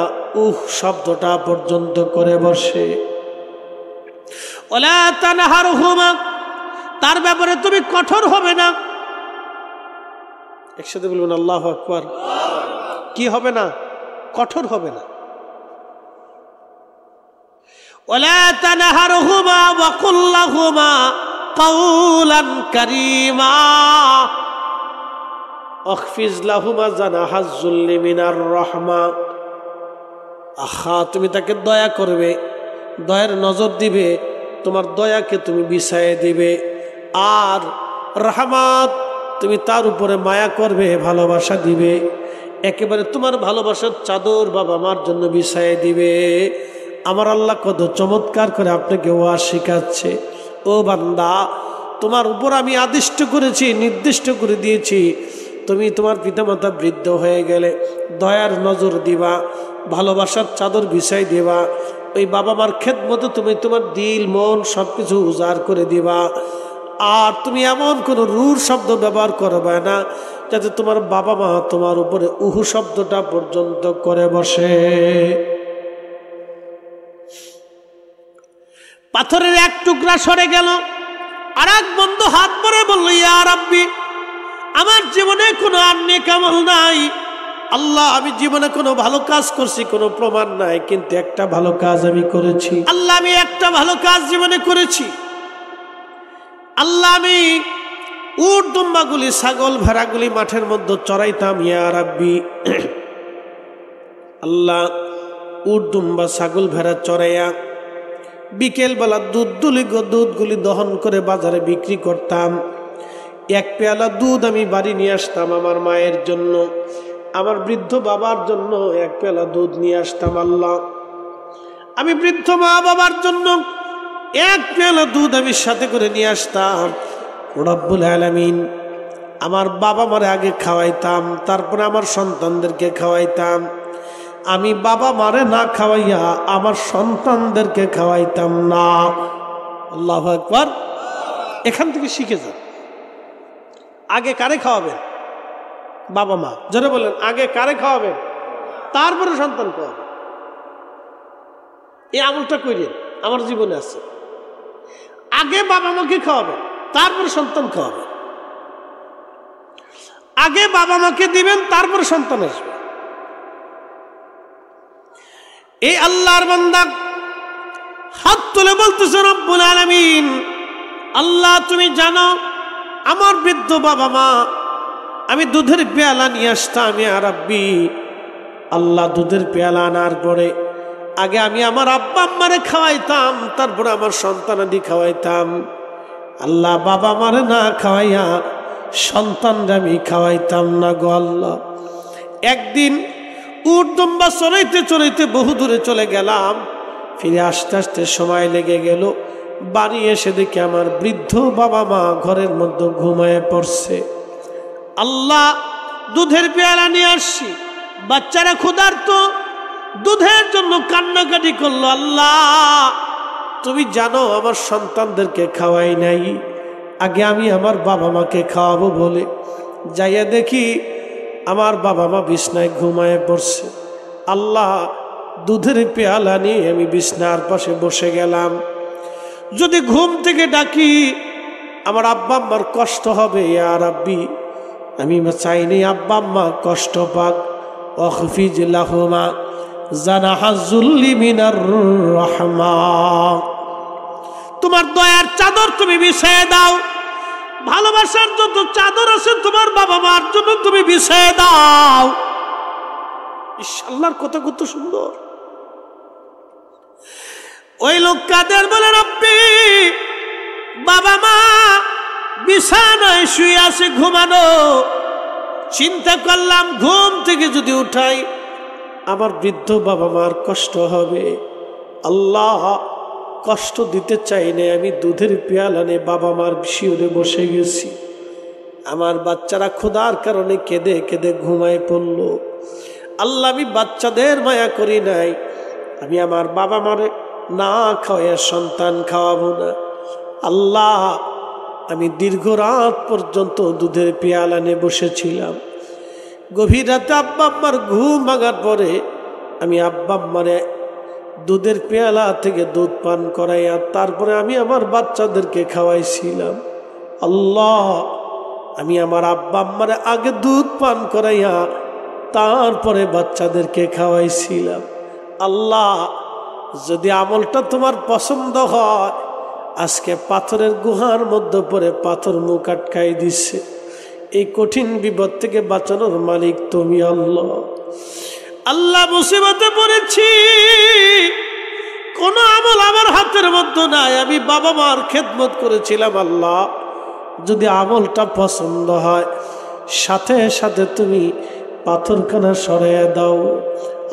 Speaker 1: শব্দটা পর্যন্ত করে বসে। ওয়ালা তানহারহুমা, তার ব্যাপারে তুমি কঠোর হবে না। একসাথে বলবেন আল্লাহু আকবার। কি হবে না? কঠোর হবে না। ওয়ালা তানহারহুমা ওয়া কুল লাহুমা কাওলান কারীমা আখফিজ লাহুমা জানাহাজ যুল্লি মিনার রাহমা। আহা, তুমি তাকে দয়া করবে, দয়ার নজর দিবে, তোমার দয়াকে তুমি বিছায়ে দিবে, আর রহমত তুমি তার উপরে মায়া করবে, ভালোবাসা দিবে, একেবারে তোমার ভালোবাসার চাদর বাবা মার জন্য বিছায়ে দিবে। আমার আল্লাহ কত চমৎকার করে আপনাকে ওয়াজ শিখাচ্ছে। ও বান্দা, তোমার উপর আমি আদিষ্ট করেছি, নির্দিষ্ট করে দিয়েছি, তুমি তোমার পিতামাতা বৃদ্ধ হয়ে গেলে দয়ার নজর দিবা, ভালোবাসার চাদর বিছাই দিবা, ওই বাবা মার খেদমতে তুমি তোমার দিল মন সব কিছু উজাড় করে দিবা। আর তুমি এমন কোনো রূঢ় শব্দ ব্যবহার করবে না যাতে তোমার বাবা মা তোমার উপরে উহু শব্দটা পর্যন্ত করে বসে। পাথরের এক টুকরা সরে গেল, আর এক বন্ধু হাত ভরে বলল ইয়া রাব্বি, আমার জীবনে কোনো আর নেক আমল নাই আল্লাহ, আমি জীবনে কোনো ভালো কাজ করছি কোনো প্রমাণ নাই, কিন্তু একটা ভালো কাজ আমি করেছি আল্লাহ, আমি একটা ভালো কাজ জীবনে করেছি আল্লাহ। আমি উট দুম্বাগুলি ছাগল ভেড়াগুলি মাঠের মধ্যে চড়াইতাম ইয়া রাব্বি। আল্লাহ উট দুম্বা ছাগল ভেড়া চড়াইয়া বিকেলবেলা দুধগুলি দহন করে বাজারে বিক্রি করতাম। 1 পেয়ালা দুধ আমি বাড়ি নিয়ে আসতাম আমার মায়ের জন্য, আমার বৃদ্ধ বাবার জন্য 1 পেয়ালা দুধ নিয়ে আসতাম। আল্লাহ, আমি বৃদ্ধ মা বাবার জন্য 1 পেয়ালা দুধ আমি সাথে করে নিয়ে আসতাম। রব্বুল আলামিন, আমার বাবা মারে আগে খাওয়াইতাম, তারপরে আমার সন্তানদেরকে খাওয়াইতাম। আমি বাবা মারে না খাওয়াইয়া আমার সন্তানদেরকে খাওয়াইতাম না। আল্লাহু আকবার। এখান থেকে শিখে যান, আগে কারে খাওয়াবেন? বাবা মা। যারা বলেন আগে কারে খাওয়াবেন, তারপরে সন্তান খাওয়াবেন। এই আমলটা করেন, আমার জীবনে আছে। আগে বাবা মাকে খাওয়াবেন, তারপরে সন্তান খাওয়াবেন। আগে বাবা মাকে দিবেন, তারপরে সন্তান আসবে। এই আল্লাহর বান্দা হাত তুলে বলতেছে, রব্বুল আলামিন, আল্লাহ তুমি জানো আমার বৃদ্ধ বাবা মা, আমি দুধের পেয়ালা নিয়ে আসতাম ইয়া রাব্বি। আল্লাহ দুধের পেয়ালা আনার পরে আগে আমি আমার আব্বা আম্মারে খাওয়াইতাম, তারপরে আমার সন্তানাদি খাওয়াইতাম। আল্লাহ বাবা মারে না খাওয়াইয়া সন্তানরা আমি খাওয়াইতাম না গো আল্লাহ। একদিন উট দুম্বা চড়াইতে চড়াইতে বহু দূরে চলে গেলাম, ফিরে আসতে আসতে সময় লেগে গেল। বাড়ি এসে দেখি আমার বৃদ্ধ বাবা মা ঘরের মধ্যে ঘুমায় পড়ছে। আল্লাহ দুধের পেয়ালা নিয়ে আসছি, বাচ্চারা ক্ষুধার্ত, দুধের জন্য কান্নাকাটি করলো। আল্লাহ তুমি জানো আমার সন্তানদেরকে খাওয়াই নাই, আগে আমি আমার বাবা মাকে খাওয়াবো বলে যাইয়া দেখি আমার বাবা মা বিছনায় ঘুমায় পড়ছে। আল্লাহ দুধের পেয়ালা নিয়ে আমি বিছনার পাশে বসে গেলাম। যদি ঘুম থেকে ডাকি আমার আব্বা আম্মার কষ্ট হবে ইয়া রাব্বি, আমি চাইনি আব্বা আম্মা কষ্ট পাক। ওয়াখফিজ লাহুমা জানাহা যুল্লি মিনার রাহমা, তোমার দয়ার চাদর তুমি বিছায় দাও, ভালোবাসার যত চাদর আছে তোমার বাবা মার জন্য তুমি বিছায় দাও। আল্লাহর কথা কত সুন্দর। ওই লোক কাদের বলে, রব্বি বাবা মা বিছানায় শুয়ে আছে ঘুমানো, চিন্তা করলাম ঘুম থেকে যদি উঠাই আমার বৃদ্ধ বাবা মার কষ্ট হবে। আল্লাহ কষ্ট দিতে চাই না, আমি দুধের পেয়ালা নিয়ে বাবা মার শিওরে বসে গেছি। আমার বাচ্চারা ক্ষুধার কারণে কেঁদে কেঁদে ঘুমায় পড়লো। আল্লাহ আমি বাচ্চাদের মায়া করি নাই, আমি আমার বাবা মারে না খাওয়াইয়া সন্তান খাওয়াবো না। আল্লাহ আমি দীর্ঘ রাত পর্যন্ত দুধের পেয়ালা নিয়ে বসেছিলাম। গভীর রাতে আব্বা আম্মার ঘুম ভাঙার পরে আমি আব্বা আম্মারে দুধের পেয়ালা থেকে দুধ পান করাইয়া তারপরে আমি আমার বাচ্চাদেরকে খাওয়াইছিলাম। আল্লাহ আমি আমার আব্বা আম্মারে আগে দুধ পান করাইয়া তারপরে বাচ্চাদেরকে খাওয়াইছিলাম। আল্লাহ যদি আমলটা তোমার পছন্দ হয়, আজকে পাথরের গুহার মধ্যে পড়ে পাথর মুখ আটকাই দিচ্ছে। এই কঠিন বিপদ থেকে বাঁচানোর মালিক তুমি আল্লাহ। আল্লাহ মুসিবতে পড়েছি, কোন আমল আমার হাতের মধ্যে নাই, আমি বাবা মার খেদমত করেছিলাম। আল্লাহ যদি আমলটা পছন্দ হয় সাথে সাথে তুমি পাথরখানা সরিয়ে দাও।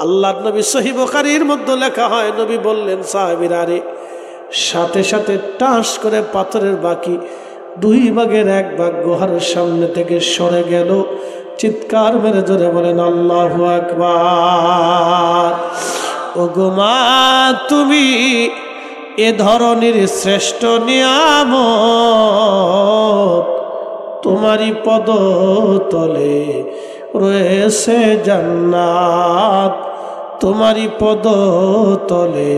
Speaker 1: আল্লাহর নবী সহিহ বুখারীর মধ্যে লেখা হয়, নবী বললেন সাহাবীরা রে, সাথে সাথে টাস করে পাথরের বাকি 2 ভাগের 1 ভাগ গুহার সামনে থেকে সরে গেল। চিৎকার মেরে জোরে বলেন আল্লাহু আকবার। ও গো মা তুমি এ ধরনের শ্রেষ্ঠ নিয়ামত, তোমারই পদতলে রয়েছে জান্নাত, তোমারই পদতলে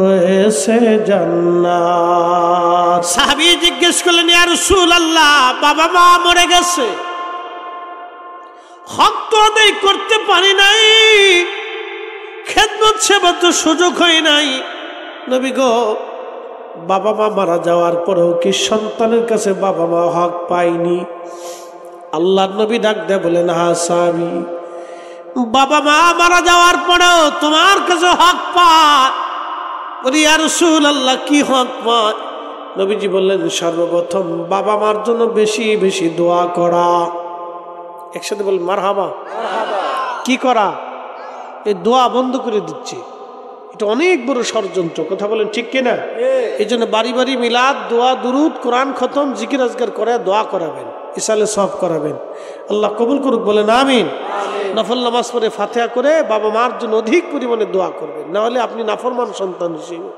Speaker 1: রয়েছে জান্নাত। সাহাবী জিজ্ঞেস করলেন, ইয়া রাসূলুল্লাহ বাবা মা মরে গেছে, হক তো আদায় করতে পারি নাই, খেদমত সেবা তো সুযোগ হয় নাই। নবী গো বাবা মা মারা যাওয়ার পরেও কি সন্তানের কাছে বাবা মা হক পায়নি? আল্লাহর নবী ডাক দেয়া বলেন, হ্যাঁ সাহাবী, বাবা মা মারা যাওয়ার পরেও তোমার কাছে হক পায়। বলি ইয়া রাসূলুল্লাহ কি হক পায়? নবীজি বললেন, সর্বপ্রথম বাবা মার জন্য বেশি বেশি দোয়া করা। একসাথে বল মারহাবা। কি করা? এই দোয়া বন্ধ করে দিচ্ছি, এটা অনেক বড় ষড়যন্ত্র। কথা বলেন ঠিক কিনা? এই জন্য বাড়ি বাড়ি মিলাদ, দোয়া, দুরুদ, কোরআন খতম, জিকির আজকার করে দোয়া করাবেন, ইসালে সব করাবেন। আল্লাহ কবুল করুক, বলেন আমিন। নফল নামাজ পড়ে ফাতিহা করে বাবা মার জন্য অধিক পরিমাণে দোয়া করবেন, না হলে আপনি নাফরমান সন্তান হিসেবে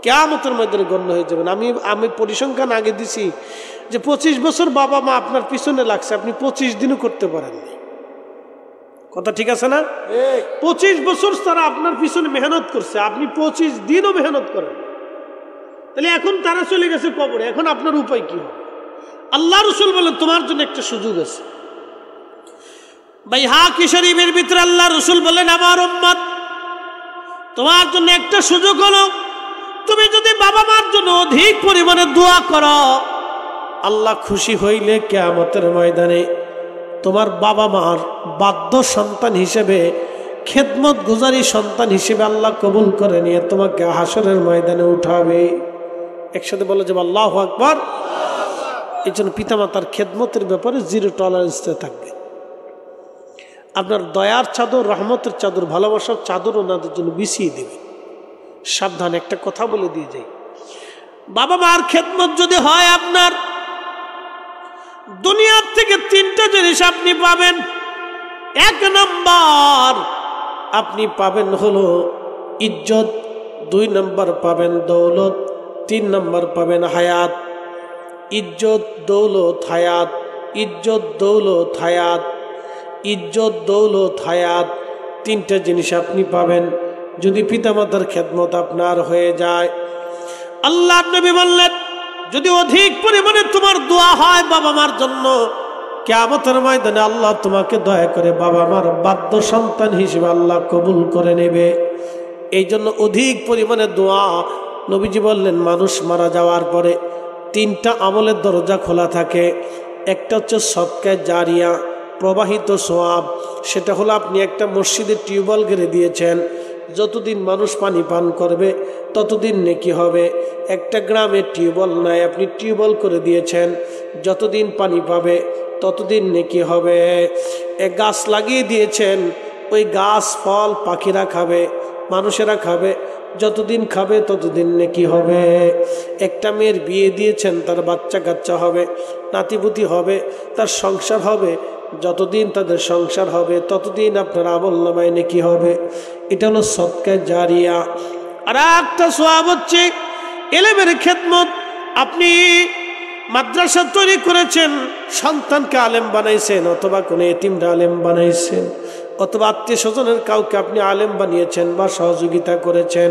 Speaker 1: কিয়ামতের ময়দানে গণ্য হয়ে যাবেন। আমি পরিসংখ্যান আগে দিছি যে 25 বছর বাবা মা আপনার পিছনে লাগছে, আপনি 25 দিনও করতে পারেননি। কথা ঠিক আছে না? 25 বছর তারা আপনার পিছনে মেহনত করছে, আপনি 25 দিনও মেহনত করেন। তাহলে এখন তারা চলে গেছে কবরে, এখন আপনার উপায় কি হবে? আল্লাহ রাসূল বলেন তোমার জন্য একটা সুযোগ আছে। বাইহাকি শরীফের ভিতরে আল্লাহ রাসূল বলেন, আমার উম্মত তোমার জন্য একটা সুযোগ হলো, তুমি যদি বাবা মার জন্য অধিক পরিমাণে দোয়া করো, আল্লাহ খুশি হইলে কিয়ামতের ময়দানে তোমার বাবা মার বাধ্য সন্তান হিসেবে, খেদমত গুজারি সন্তান হিসেবে আল্লাহ কবুল করে নিয়ে তোমাকে হাসরের ময়দানে উঠাবে। একসাথে বলে যে আল্লাহু আকবার। এই জন্য পিতামাতার খেদমতের ব্যাপারে জিরো টলারেন্সে থাকবে। আপনার দয়ার চাদর, রহমতের চাদর, ভালোবাসার চাদর ওনাদের জন্য বিছিয়ে দেবে। সাবধান, একটা কথা বলে দিয়ে যাই, বাবা মার খেদমত যদি হয় আপনার, দুনিয়ার থেকে তিনটা জিনিস আপনি পাবেন। এক নম্বর আপনি পাবেন হলো ইজ্জত, দুই নম্বর পাবেন দৌলত, তিন নম্বর পাবেন হায়াত। ইজ্জত, দৌলত, হায়াত। ইজ্জত, দৌলত, হায়াত। ইজ্জত, দৌলত, হায়াত, তিনটা জিনিস আপনি পাবেন যদি পিতামাতার খেদমত আপনার হয়ে যায়। আল্লাহ নবী বললেন, যদি অধিক পরিমাণে তোমার দোয়া হয় বাবা মার জন্য, কিয়ামতের ময়দানে আল্লাহ তোমাকে দয়া করে বাবা মার বাধ্য সন্তান হিসেবে আল্লাহ কবুল করে নেবে। এই জন্য অধিক পরিমাণে দোয়া। নবীজি বললেন, মানুষ মারা যাওয়ার পরে তিনটা আমলের দরজা খোলা থাকে। একটা হচ্ছে সদকায়ে জারিয়া, প্রবাহিত সোয়াব। সেটা হলো আপনি একটা মসজিদের টিউবওয়েল গেড়ে দিয়েছেন, যতদিন মানুষ পানি পান করবে ততদিন নেকি হবে। একটা গ্রামে টিউবওয়েল নাই, আপনি টিউবওয়েল করে দিয়েছেন, যতদিন পানি পাবে ততদিন নেকি হবে। এক গাছ লাগিয়ে দিয়েছেন, ওই গাছ ফল পাখিরা খাবে, মানুষেরা খাবে, যতদিন খাবে ততদিন নেকি হবে। একটা মেয়ের বিয়ে দিয়েছেন, তার বাচ্চা কাচ্চা হবে, নাতিপুতি হবে, তার সংসার হবে, যতদিন তাদের সংসার হবে ততদিন আপনার আমলনামায় নেকি হবে। এটা হলো সদকায়ে জারিয়া। আর একটা সওয়াব হচ্ছে ইলমের খেদমত। আপনি মাদ্রাসা তৈরি করেছেন, সন্তানকে আলেম বানাইছেন, অথবা কোনো এতিমরা আলেম বানাইছেন, অথবা আত্মীয় স্বজনের কাউকে আপনি আলেম বানিয়েছেন বা সহযোগিতা করেছেন।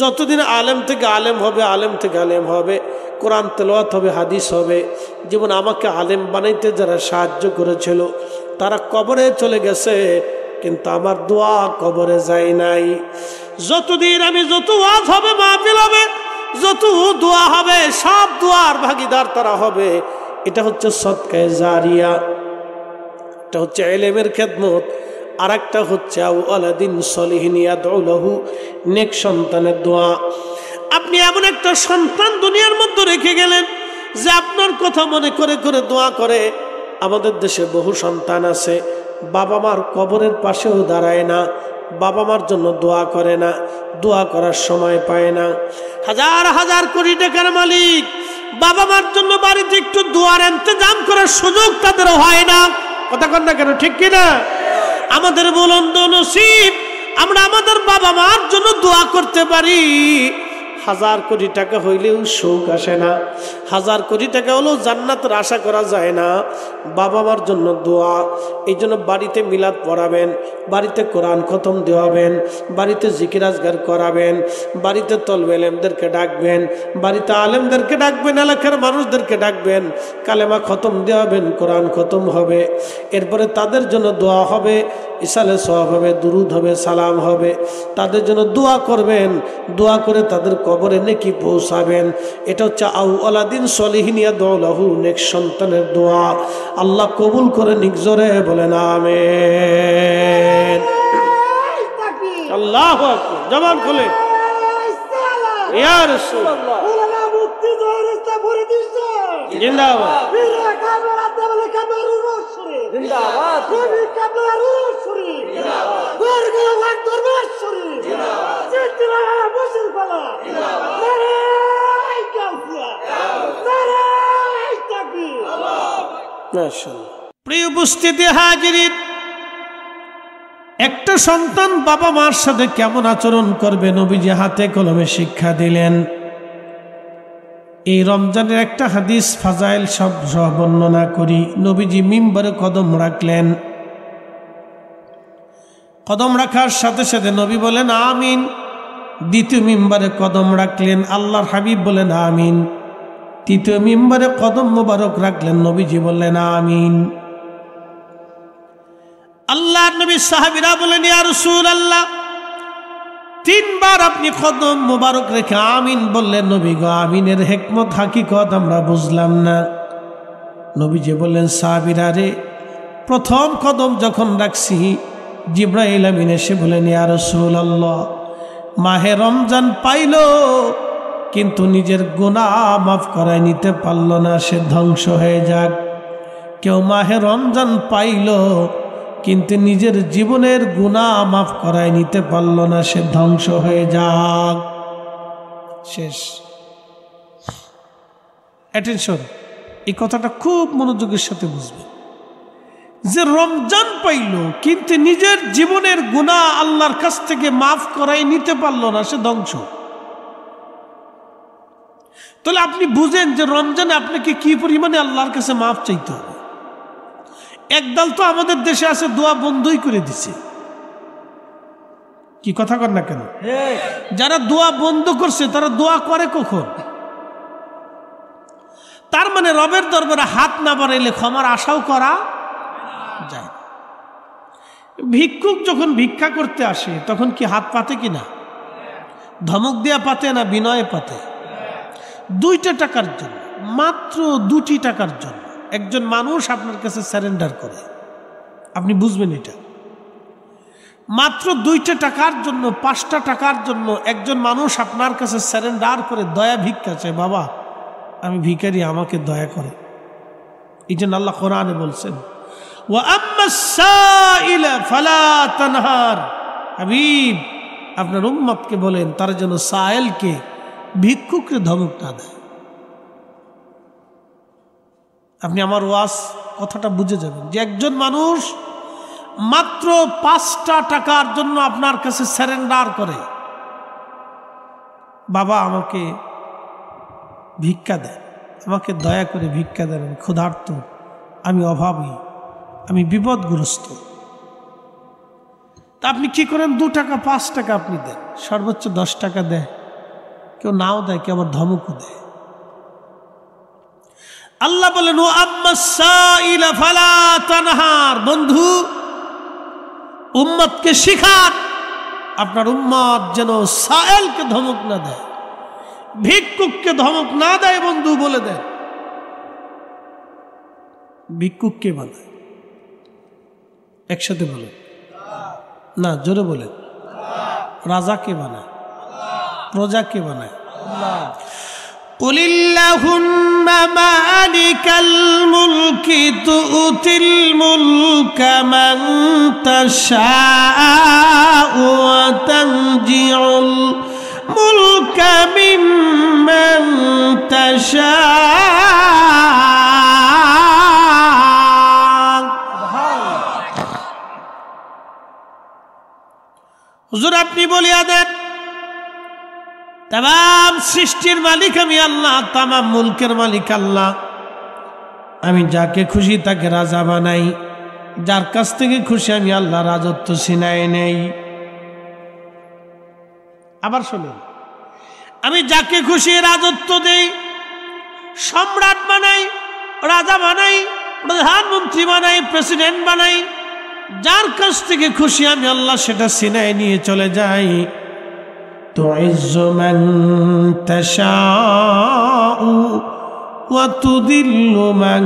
Speaker 1: যতদিন আলেম থেকে আলেম হবে, আলেম থেকে আলেম হবে, কোরআন তেলাওয়াত হবে, হাদিস হবে। যেমন আমাকে আলেম বানাইতে যারা সাহায্য করেছিল তারা কবরে চলে গেছে, কিন্তু আমার দোয়া কবরে যায় নাই। যতদিন আমি, যত ওয়াজ হবে, মাহফিল হবে, যত দোয়া হবে, সব দোয়ার ভাগীদার তারা হবে। এটা হচ্ছে সদকায়ে জারিয়া, এটা হচ্ছে ইলমের খেদমত। আর একটা হচ্ছে আওলাদিন সলিহিন ইয়াদউ লাহু, নেক সন্তানের দোয়া। আপনি এমন একটা সন্তান দুনিয়ার মধ্যে রেখে গেলেন যে আপনার কথা মনে করে করে দোয়া করে। আমাদের দেশে বহু সন্তান আছে, বাবা মার কবরের পাশেও দাঁড়ায় না, বাবা মার জন্য দোয়া করে না, দোয়া করার সময় পায় না। হাজার হাজার কোটি টাকার মালিক, বাবা মার জন্য বাড়িতে একটু দোয়ার ইন্তজাম করার সুযোগ তাদের হয় না। কথা কন না কেন, ঠিক কিনা? আমাদের বুলন্দ নসিব, আমরা আমাদের বাবা মার জন্য দোয়া করতে পারি। হাজার কোটি টাকা হইলেও সুখ আসে না, হাজার কোটি টাকা হলেও জান্নাতের আশা করা যায় না। বাবা মার জন্য দোয়া। এই জন্য বাড়িতে মিলাদ পড়াবেন, বাড়িতে কোরআন খতম দেওয়াবেন, বাড়িতে জিকির আজগার করাবেন, বাড়িতে তলবে ইলমদেরকে ডাকবেন, বাড়িতে আলেমদেরকে ডাকবেন, এলাকার মানুষদেরকে ডাকবেন, কালেমা খতম দেওয়াবেন, কোরআন খতম হবে। এরপরে তাদের জন্য দোয়া হবে, ইসালে সওয়াব হবে, দুরুদ হবে, সালাম হবে। তাদের জন্য দোয়া করবেন, দোয়া করে তাদের কবরে নেকি পৌঁছাবেন। এটা হচ্ছে আওলাদিন সলিহিন ইয়াদউ লাহু, নেক সন্তানের দোয়া। আল্লাহ কবুল করে নিক, জোরে বলেন আমিন। আল্লাহু আকবার, জবান খুলে ইয়া রাসূলুল্লাহ, জিন্দাবাদ, প্রিয় উপস্থিতি হাজিরিন, একটা সন্তান বাবা মার সাথে কেমন আচরণ করবে নবীজি হাতে কলমে শিক্ষা দিলেন। এই রমজানের একটা হাদিস ফাজাইল সব বর্ণনা করি। নবীজি মিম্বরে কদম রাখলেন, কদম রাখার সাথে সাথে নবী বলেন আমিন। দ্বিতীয় মিম্বরে কদম রাখলেন, আল্লাহর হাবিব বলেন আমিন। তৃতীয় মিম্বরে কদম মোবারক রাখলেন, নবীজি বললেন আমিন। আল্লাহর নবী সাহাবীরা বলেন ইয়া রাসূলুল্লাহ, তিনবার আপনি কদম মোবারক রেখে আমিন বললেন। নবী গো, আমিনের হিকমত হাকিকত আমরা বুঝলাম না। নবীজি বললেন, সাহাবীরা রে, প্রথম কদম যখন রাখছি জিবরাইল আমিন এসে বলেন, ইয়া রাসূলুল্লাহ, মাহে রমজান পাইল কিন্তু নিজের গুনাহ মাফ করায় নিতে পারল না, সে ধ্বংস হয়ে যাক। কেউ মাহে রমজান পাইল কিন্তু নিজের জীবনের গুনাহ মাফ করায় নিতে পারল না, সে ধ্বংস হয়ে যাক। শেষ। অ্যাটেনশন, এই কথাটা খুব মনোযোগের সাথে বুঝবে। যে রমজান পাইল কিন্তু নিজের জীবনের গুনাহ আল্লাহর কাছ থেকে মাফ করাই নিতে পারল না, সে ধ্বংস। তাহলে আপনি বুঝেন যে রমজানে আপনাকে কি পরিমাণে আল্লাহর কাছে মাফ চাইতে হবে। একদল তো আমাদের দেশে আছে দোয়া বন্ধই করে দিছে। কি কথা কর না কেন? যারা দোয়া বন্ধ করছে তারা দোয়া করে কখন? তার মানে রবের দরবারে হাত না বাড়াইলে ক্ষমার আশাও করা যায়। ভিক্ষুক যখন ভিক্ষা করতে আসে তখন কি হাত পাতে কিনা? ধমক দিয়া পাতে না বিনয়ে পাতে? 2টা টাকার জন্য, মাত্র 2টি টাকার জন্য একজন মানুষ আপনার কাছে সারেন্ডার করে, আপনি বুঝবেন এটা। মাত্র 2টা টাকার জন্য, 5টা টাকার জন্য একজন মানুষ আপনার কাছে সারেন্ডার করে দয়া ভিক্ষা চায়, বাবা আমি ভিখারি, আমাকে দয়া করে। এই জন্য আল্লাহ কোরআনে বলছেন, ওয়া আম্মাস সাইলা ফালা তানহার। হাবিব, আপনার উম্মতকে বলেন তারা যেন সায়েলকে, ভিক্ষুককে ধমক না দেয়। আপনি আমার ওয়াজ কথাটা বুঝে যাবেন যে একজন মানুষ মাত্র 5টা টাকার জন্য আপনার কাছে সারেন্ডার করে, বাবা আমাকে ভিক্ষা দেন, আমাকে দয়া করে ভিক্ষা দেন, আমি ক্ষুধার্ত, আমি অভাবী, আমি বিপদগ্রস্ত। তা আপনি কি করেন? 2 টাকা 5 টাকা আপনি দেন, সর্বোচ্চ 10 টাকা দেয়, কেউ নাও দেয়, কেউ আবার ধমকও দেয়। আল্লাহ বলেন, ও আম্মাস সাইলা ফালা তানহার। বন্ধু, উম্মতকে শিখান আপনার উম্মত যেন সায়েলকে ধমক না দেয়, ভিক্ষুককে ধমক না দেয়। বন্ধু বলে দেন, ভিক্ষুককে বানায়। একসাথে বলেন না, জোরে বলেন। রাজাকে বানায়, প্রজাকে বানায়। قل اللهم مالك الملك تؤتي الملك من تشاء وتنزع الملك ممن تشاء। হুজুর আপনি বলিয়া দেন, তাম সৃষ্টির মালিক আমি আল্লাহ, তাম মুলকের মালিক আল্লাহ। আমি যাকে খুশি তাকে রাজা বানাই, যার কাছ থেকে খুশি আমি আল্লাহ রাজত্ব ছিনাই নেই। আবার শুনুন, আমি যাকে খুশি রাজত্ব দেই, সম্রাট বানাই, রাজা বানাই, প্রধানমন্ত্রী বানাই, প্রেসিডেন্ট বানাই। যার কাছ থেকে খুশি আমি আল্লাহ সেটা ছিনাই নিয়ে চলে যাই। তুইজ্জু মান তাশাউ ওয়া তুদিল্লু মান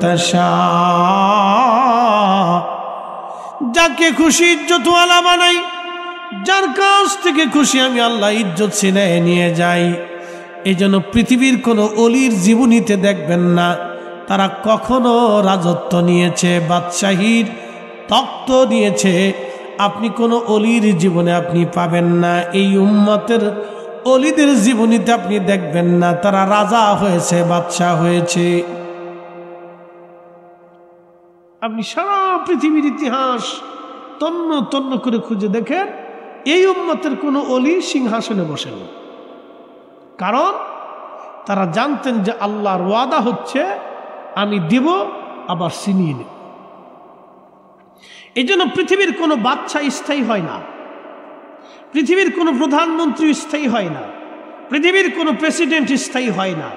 Speaker 1: তাশা। যাকে খুশি ইজ্জতওয়ালা বানাই, যার কাছ থেকে খুশি আমি আল্লাহ ইজ্জত ছিনিয়ে নিয়ে যাই। এই জন্য পৃথিবীর কোনো অলির জীবনীতে দেখবেন না তারা কখনো রাজত্ব নিয়েছে, বাদশাহীর তখ্ত নিয়েছে। আপনি কোনো অলির জীবনে আপনি পাবেন না, এই উম্মতের অলিদের জীবনীতে আপনি দেখবেন না তারা রাজা হয়েছে, বাদশাহ হয়েছে। আপনি সারা পৃথিবীর ইতিহাস তন্ন তন্ন করে খুঁজে দেখেন, এই উম্মতের কোনো অলি সিংহাসনে বসেন, কারণ তারা জানতেন যে আল্লাহর ওয়াদা হচ্ছে আমি দিব আবার ছিনিয়ে নেব। এই জন্য পৃথিবীর কোনো বাদশা স্থায়ী হয় না, পৃথিবীর কোনো প্রধানমন্ত্রী স্থায়ী হয় না, পৃথিবীর কোনো প্রেসিডেন্ট স্থায়ী হয় না।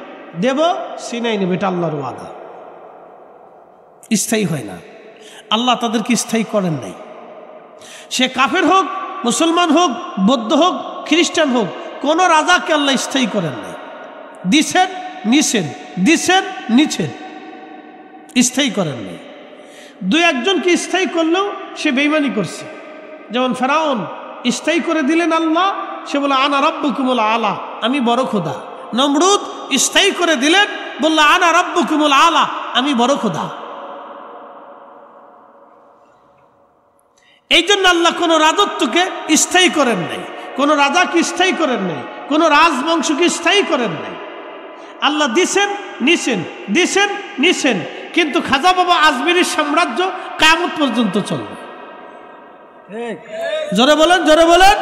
Speaker 1: দেব ছিনিয়ে নেব, এটা আল্লাহর ওয়াদা, স্থায়ী হয় না। আল্লাহ তাদেরকে স্থায়ী করেন নাই। সে কাফের হোক মুসলমান হোক, বৌদ্ধ হোক, খ্রিস্টান হোক, কোন রাজাকে আল্লাহ স্থায়ী করেন নাই। দিছেন নিছেন, দিছেন নিছেন, স্থায়ী করেন নাই। দুই একজনকে স্থায়ী করলেও সে বেঈমানি করছে। যেমন ফেরাউন স্থায়ী করে দিলেন আল্লাহ, সে বলে আনা রাব্বুকুমুল আলা, আমি বড় খোদা। নমরুদ স্থায়ী করে দিলেন, বলল আনা রাব্বুকুমুল আলা, আমি বড় খোদা। এই জন্য আল্লাহ কোন রাজত্বকে স্থায়ী করেন নাই, কোন রাজাকে স্থায়ী করেন নাই, কোন রাজবংশকে স্থায়ী করেন নাই। আল্লাহ দিছেন নিছেন, দিছেন নিছেন, কিন্তু খাজা বাবা আজমিরের সাম্রাজ্য কিয়ামত পর্যন্ত চলবে। জোরে বলেন, জোরে বলেন।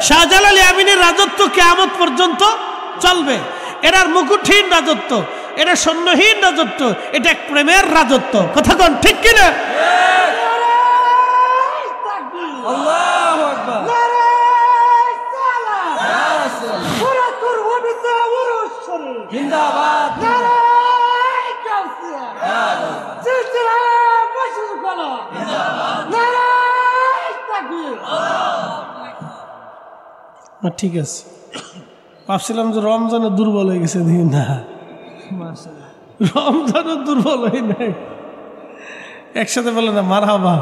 Speaker 1: শাহজালাল ইয়ামিনের রাজত্ব কিয়ামত পর্যন্ত চলবে। এটার মুকুটহীন রাজত্ব, এটা সৈন্যহীন রাজত্ব, এটা এক প্রেমের রাজত্ব। কথা কোন ঠিক কিনা? ঠিক আছে, ভাবছিলাম যে রমজানে দুর্বল হয়ে গেছে, দিন না, রমজানও দুর্বল হয়ে নাই। একসাথে বলে না মারহাবা,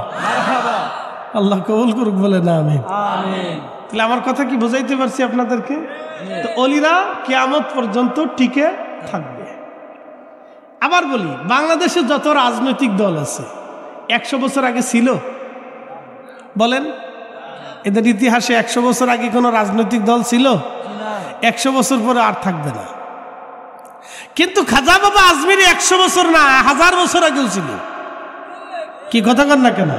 Speaker 1: আল্লাহ কবুল করুক বলে না আমি। তাহলে আমার কথা কি বোঝাইতে পারছি আপনাদেরকে? তো অলিরা কিয়ামত পর্যন্ত টিকে থাকবে। আবার বলি, বাংলাদেশে যত রাজনৈতিক দল আছে 100 বছর আগে ছিল? বলেন, এদের ইতিহাসে 100 বছর আগে কোনো রাজনৈতিক দল ছিল? 100 বছর পরে আর থাকবে না। কিন্তু খাজা বাবা আজমিরি 100 বছর না, 1000 বছর আগেও ছিল। কি কথা কন না কেন?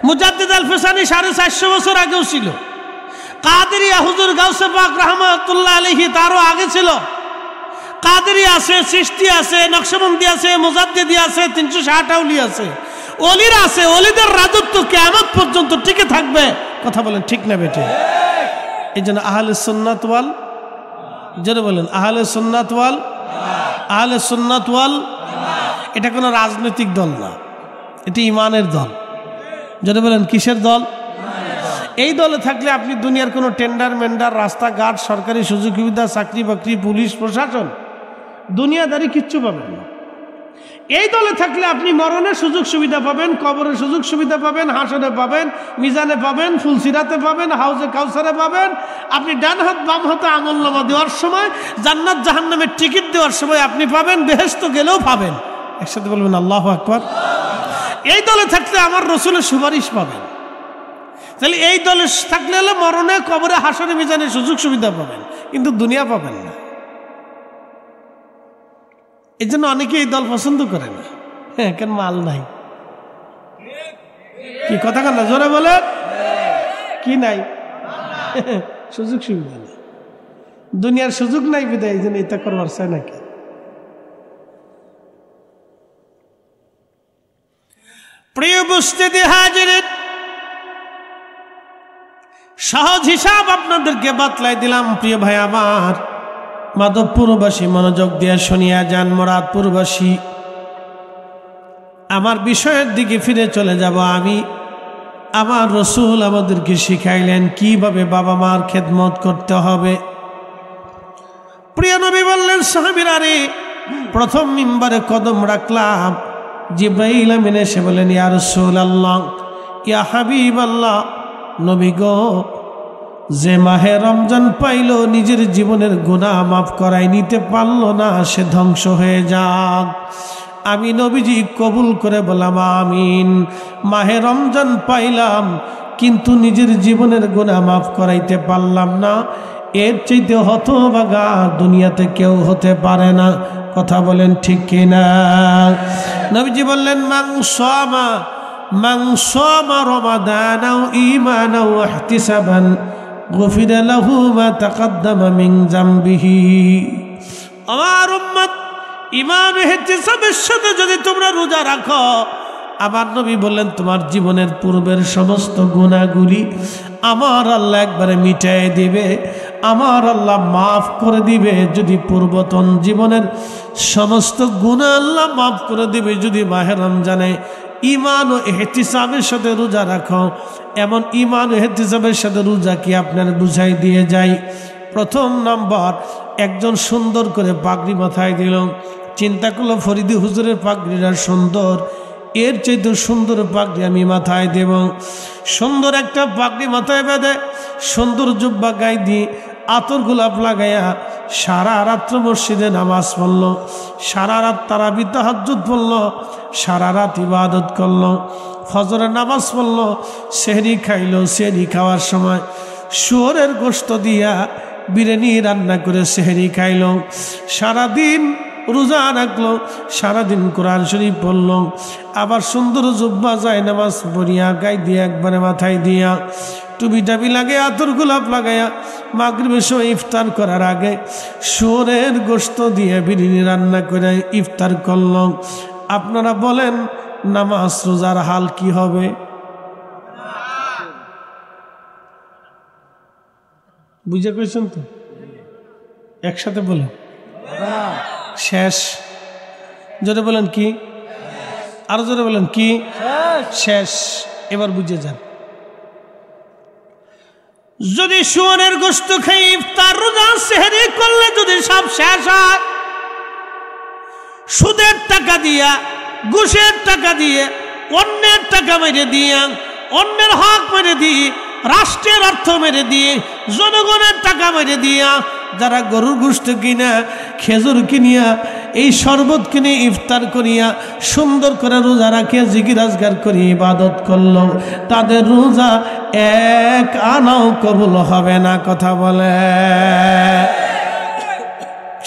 Speaker 1: মুজাদ্দিদ আল ফিসানি 450 বছর আগেও ছিল। কাদেরিয়া হুজুর গাউসে পাক রাহমাতুল্লাহ আলাইহি তারও আগে ছিল। কাদেরি আছে, চিশতি আছে, নকশবন্দি আছে, মুজাদ্দিদি আছে, 360 আউলি আছে, অলিরা আছে। অলিদের রাজত্ব কিয়ামত পর্যন্ত টিকে থাকবে। কথা বলেন ঠিক না বেটে? এই জন্য আহলে সুন্নাত ওয়াল, যারা বলেন আহলে সুন্নাত ওয়াল, আহলে সুন্নাত ওয়াল, এটা কোনো রাজনৈতিক দল না, এটি ইমানের দল। যারা বলেন কিসের দল? এই দলে থাকলে আপনি দুনিয়ার কোনো টেন্ডার মেন্ডার, রাস্তাঘাট, সরকারি সুযোগ সুবিধা, চাকরি বাকরি, পুলিশ প্রশাসন, দুনিয়াদারি কিচ্ছু পাবেন না। এই দলে থাকলে আপনি মরণের সুযোগ সুবিধা পাবেন, কবরের সুযোগ সুবিধা পাবেন, হাসরে পাবেন, মিজানে পাবেন, ফুলসিরাতে পাবেন, হাউজে কাউসারে পাবেন। আপনি ডান হাত বাম হাতে আমলনামা দেওয়ার সময়, জান্নাত জাহান্নামের টিকিট দেওয়ার সময় আপনি পাবেন, বেহেশত গেলেও পাবেন। একসাথে বলবেন আল্লাহু আকবার। এই দলে থাকলে আমার রসুলের সুপারিশ পাবেন। তাহলে এই দলে থাকলে হলে মরণে, কবরে, হাসরে, মিজানে সুযোগ সুবিধা পাবেন, কিন্তু দুনিয়া পাবেন না। এই জন্য অনেকে এই দল পছন্দ করে না। হ্যাঁ, কেন? মাল নাই। কি কথা কেন? জোরে বলে কি নাই? সুযোগ সুবিধা নেই, দুনিয়ার সুযোগ নাই বিদায় এই জন্য এটা করবার চায় নাকি? প্রিয় উপস্থিতি হাজিরিন, সহজ হিসাব আপনাদেরকে বাতলাই দিলাম। প্রিয় ভাই আমার, মাধবপুরবাসী মনোযোগ দিয়ে শুনিয়া যান। মুরাদপুরবাসী, আমার বিষয়ের দিকে ফিরে চলে যাব আমি। আমার রসুল আমাদেরকে শিখাইলেন কিভাবে বাবা মার খেদমত করতে হবে। প্রিয় নবী বললেন, সাহাবীরা রে, প্রথম মিম্বারে কদম রাখলাম, জিবরাইল আমিন এসে বলেন, ইয়া রাসূলুল্লাহ, ইয়া হাবিবাল্লাহ, নবী গো, যে মাহে রমজান পাইল, নিজের জীবনের গুনাহ মাফ করাই নিতে পারল না, সে ধ্বংস হয়ে যাক। আমি নবীজি কবুল করে বললাম আমিন। মাহে রমজান পাইলাম, কিন্তু নিজের জীবনের গুনাহ মাফ করাইতে পারলাম না, এর চাইতে হতভাগা দুনিয়াতে কেউ হতে পারে না। কথা বলেন ঠিক কিনা? নবীজি বললেন, মান সামা রমাদানা ঈমানাও ওয়া ইহতিসাবান গুফিরা লাহু মা তাকাদ্দামা মিন যামবিহি। আমার উম্মত, ঈমান ইহতিসাবের সাথে যদি তোমরা রোজা রাখো, আমার নবী বললেন, তোমার জীবনের পূর্বের সমস্ত গুনাহগুলি আমার আল্লাহ একবারে মিটাই দিবে, আমার আল্লাহ মাফ করে দিবে। যদি পূর্বতন জীবনের সমস্ত গুনাহ আল্লাহ মাফ করে দিবে, যদি মাহে রমজানে ঈমান ও ইহতিসাবের সাথে রোজা রাখো। এমন ঈমান ও ইহতিসাবের সাথে রোজা কি আপনার বুঝাই দিয়ে যাই। প্রথম নাম্বার, একজন সুন্দর করে পাগড়ি মাথায় দিল। চিন্তা করলো ফরিদি হুজুরের পাগড়িটা সুন্দর, এর চাইতে সুন্দর পাগড়ি আমি মাথায় দেব। সুন্দর একটা পাগড়ি মাথায় বেঁধে, সুন্দর জুব্বা গায়ে দিয়ে, আতর গোলাপ লাগাইয়া সারা রাত্র মসজিদে নামাজ পড়ল, সারা রাত তারাবি তাহাজ্জুদ পড়ল, সারা রাত ইবাদত করল, ফজরের নামাজ পড়ল, সেহরি খাইল। সেহরি খাওয়ার সময় শুয়োরের গোশত দিয়া বিরিয়ানি রান্না করে সেহরি খাইল। সারাদিন রোজা রাখলো, সারাদিন কোরআন শরীফ পড়ল, আবার সুন্দর জুব্বা যায় নামাজ পড়িয়া গায়ে দিয়ে একবারে মাথায় দিয়া, টুপি টাপি লাগে, আতর গোলাপ লাগাইয়া মাগরিবের সময় ইফতার করার আগে শুয়োরের গোশত দিয়ে বিরিয়ানি রান্না করে ইফতার করল। আপনারা বলেন নামাজ রোজার হাল কি হবে? বুঝে কইছেন তো? একসাথে বলেন শেষ। জোরে বলেন কি? আরো জোরে বলেন কি? শেষ। এবার বুঝে যান, যদি শুয়োরের গোশত খেয়ে ইফতার রোজা সেহরি করলে যদি সব শেষ হয়, সুদের টাকা দিয়া, ঘুষের টাকা দিয়ে, অন্যের টাকা মেরে দিয়া, অন্যের হক মেরে দিয়ে, রাষ্ট্রের অর্থ মেরে দিয়ে, জনগণের টাকা মেরে দিয়া, যারা গরুর গোশত কিনা, খেজুর কিনিয়া, এই শরবত কিনে ইফতার করিয়া সুন্দর করে রোজা রাখিয়া জিকির আজগার করি ইবাদত করল, তাদের রোজা এক আনাও কবুল হবে না। কথা বলে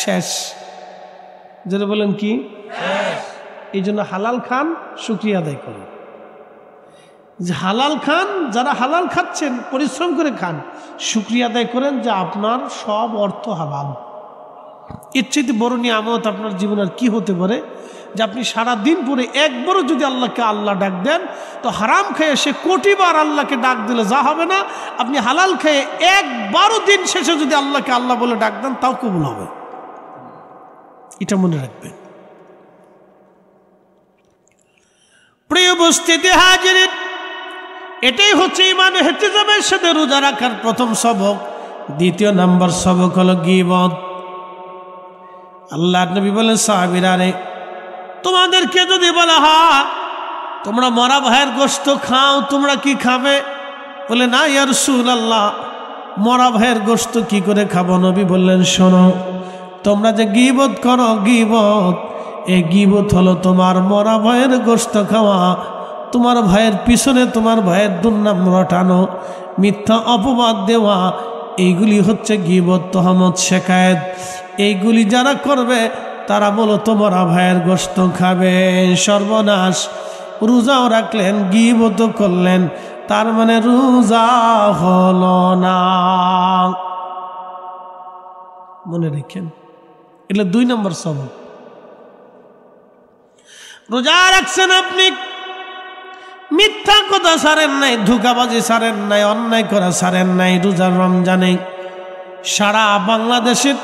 Speaker 1: শেষ। যেটা বলেন কি? এই জন্য হালাল খান, শুকরিয়া আদায় করুন। হালাল খান, যারা হালাল খাচ্ছেন পরিশ্রম করে খান, শুকরিয়া আদায় করেন যে আপনার সব অর্থ হালাল। এর চেয়ে বড় নিয়ামত আপনার জীবনে আর কি হতে পারে, যে আপনি সারা দিন পরে একবারও যদি আল্লাহকে আল্লাহ ডাক দেন, তো হারাম খেয়ে সে কোটিবার আল্লাহকে ডাক দিলে যা হবে না, আপনি হালাল খেয়ে একবারও দিন শেষে যদি আল্লাহকে আল্লাহ বলে ডাক দেন, তাও কবুল হবে। এটা মনে রাখবেন। প্রিয় উপস্থিতি হাজিরিন, এটাই হচ্ছে ঈমান ও ইহতিসাবের সাথে রোজা রাখার প্রথম সবক। দ্বিতীয় নাম্বার সবক হলো গীবত। আল্লাহর নবী বলেন, সাহাবীরা রে, তোমাদেরকে যদি বলা হয় তোমরা মরা ভাইয়ের গোশত খাও, তোমরা কি খাবে? বলে, না ইয়া রাসূলুল্লাহ, মরা ভাইয়ের গোশত কি করে খাবো? নবী বললেন, শোনো, তোমরা যে গীবত করো, গীবত, এই গীবত হলো তোমার মরা ভাইয়ের গোশত খাওয়া, তোমার ভাইয়ের পিছনে তোমার ভাইয়ের দুর্নাম রটানো, মিথ্যা অপবাদ দেওয়া, এইগুলি হচ্ছে গীবত, তহমত, শেকায়েত। এইগুলি যারা করবে তারা বলো তোমারা ভাইয়ের গোশত খাবে। সর্বনাশ। রোজাও রাখলেন, গীবত করলেন, তার মানে রোজা হলো না। মনে রেখেন, এটা 2 নম্বর সবক। রোজা রাখছেন আপনি, মিথ্যা কথা ছাড়েন নাই, ধোঁকাবাজি ছাড়েন নাই, অন্যায় করা ছাড়েন নাই। রোজার রমজানে সারা বাংলাদেশের,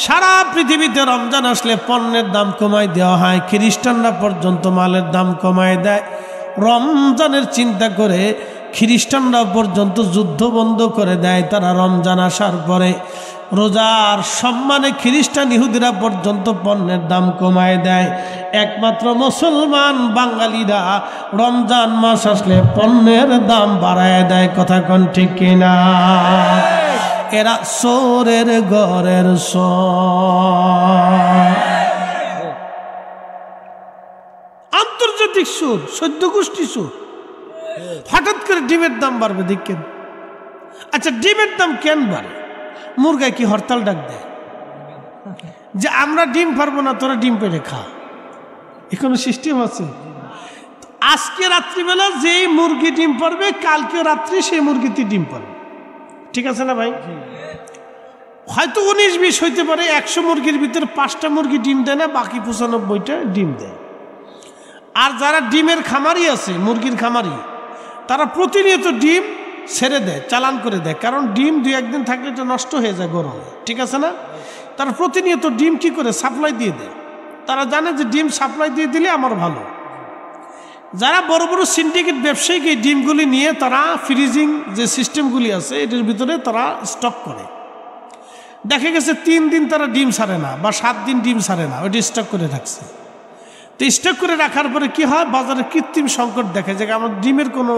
Speaker 1: সারা পৃথিবীতে রমজান আসলে পণ্যের দাম কমায় দেওয়া হয়। খ্রিস্টানরা পর্যন্ত মালের দাম কমায় দেয়। রমজানের চিন্তা করে খ্রিস্টানরা পর্যন্ত যুদ্ধ বন্ধ করে দেয় তারা রমজান আসার পরে। রোজার সম্মানে খ্রিস্টান ইহুদিরা পর্যন্ত পণ্যের দাম কমায় দেয়। একমাত্র মুসলমান বাঙালিরা রমজান মাস আসলে পণ্যের দাম বাড়ায় দেয়। কথা কোন ঠিক কিনা? এরা চোরের ঘরের আন্তর্জাতিক সুর, 14 গোষ্ঠী সুর। হঠাৎ করে ডিমের দাম বাড়বে দেখেন। আচ্ছা, ডিমের দাম কেন বাড়ে? মুরগায় কি হরতাল ডাক দেয় যে আমরা ডিম পারবো না, তোরা ডিম পেড়ে খা? এখনো সিস্টেম আছে? আজকে রাত্রিবেলা যেই মুরগি ডিম পারবে, কালকে রাত্রি সেই মুরগিতে ডিম পারবে। ঠিক আছে না ভাই? হয়তো 19-20 হইতে পারে। 100 মুরগির ভিতরে 5টা মুরগি ডিম দেয় না, বাকি 95টা ডিম দেয়। আর যারা ডিমের খামারি আছে, মুরগির খামারি, তারা প্রতিনিয়ত ডিম ছেড়ে দেয়, চালান করে দেয়। কারণ ডিম 2-1 দিন থাকলে এটা নষ্ট হয়ে যায় গরমে। ঠিক আছে না? তারা প্রতিনিয়ত ডিম কি করে সাপ্লাই দিয়ে দেয়। তারা জানে যে ডিম সাপ্লাই দিয়ে দিলে আমার ভালো। যারা বড় বড় সিন্ডিকেট ব্যবসায়িক এই ডিমগুলি নিয়ে তারা ফ্রিজিং যে সিস্টেমগুলি আছে এটার ভিতরে তারা স্টক করে। দেখা গেছে 3 দিন তারা ডিম ছাড়ে না বা 7 দিন ডিম ছাড়ে না, ওইটা স্টক করে রাখছে। তো স্টক করে রাখার পরে কি হয়, বাজারে কৃত্রিম সংকট দেখা যায়, আমার ডিমের কোনো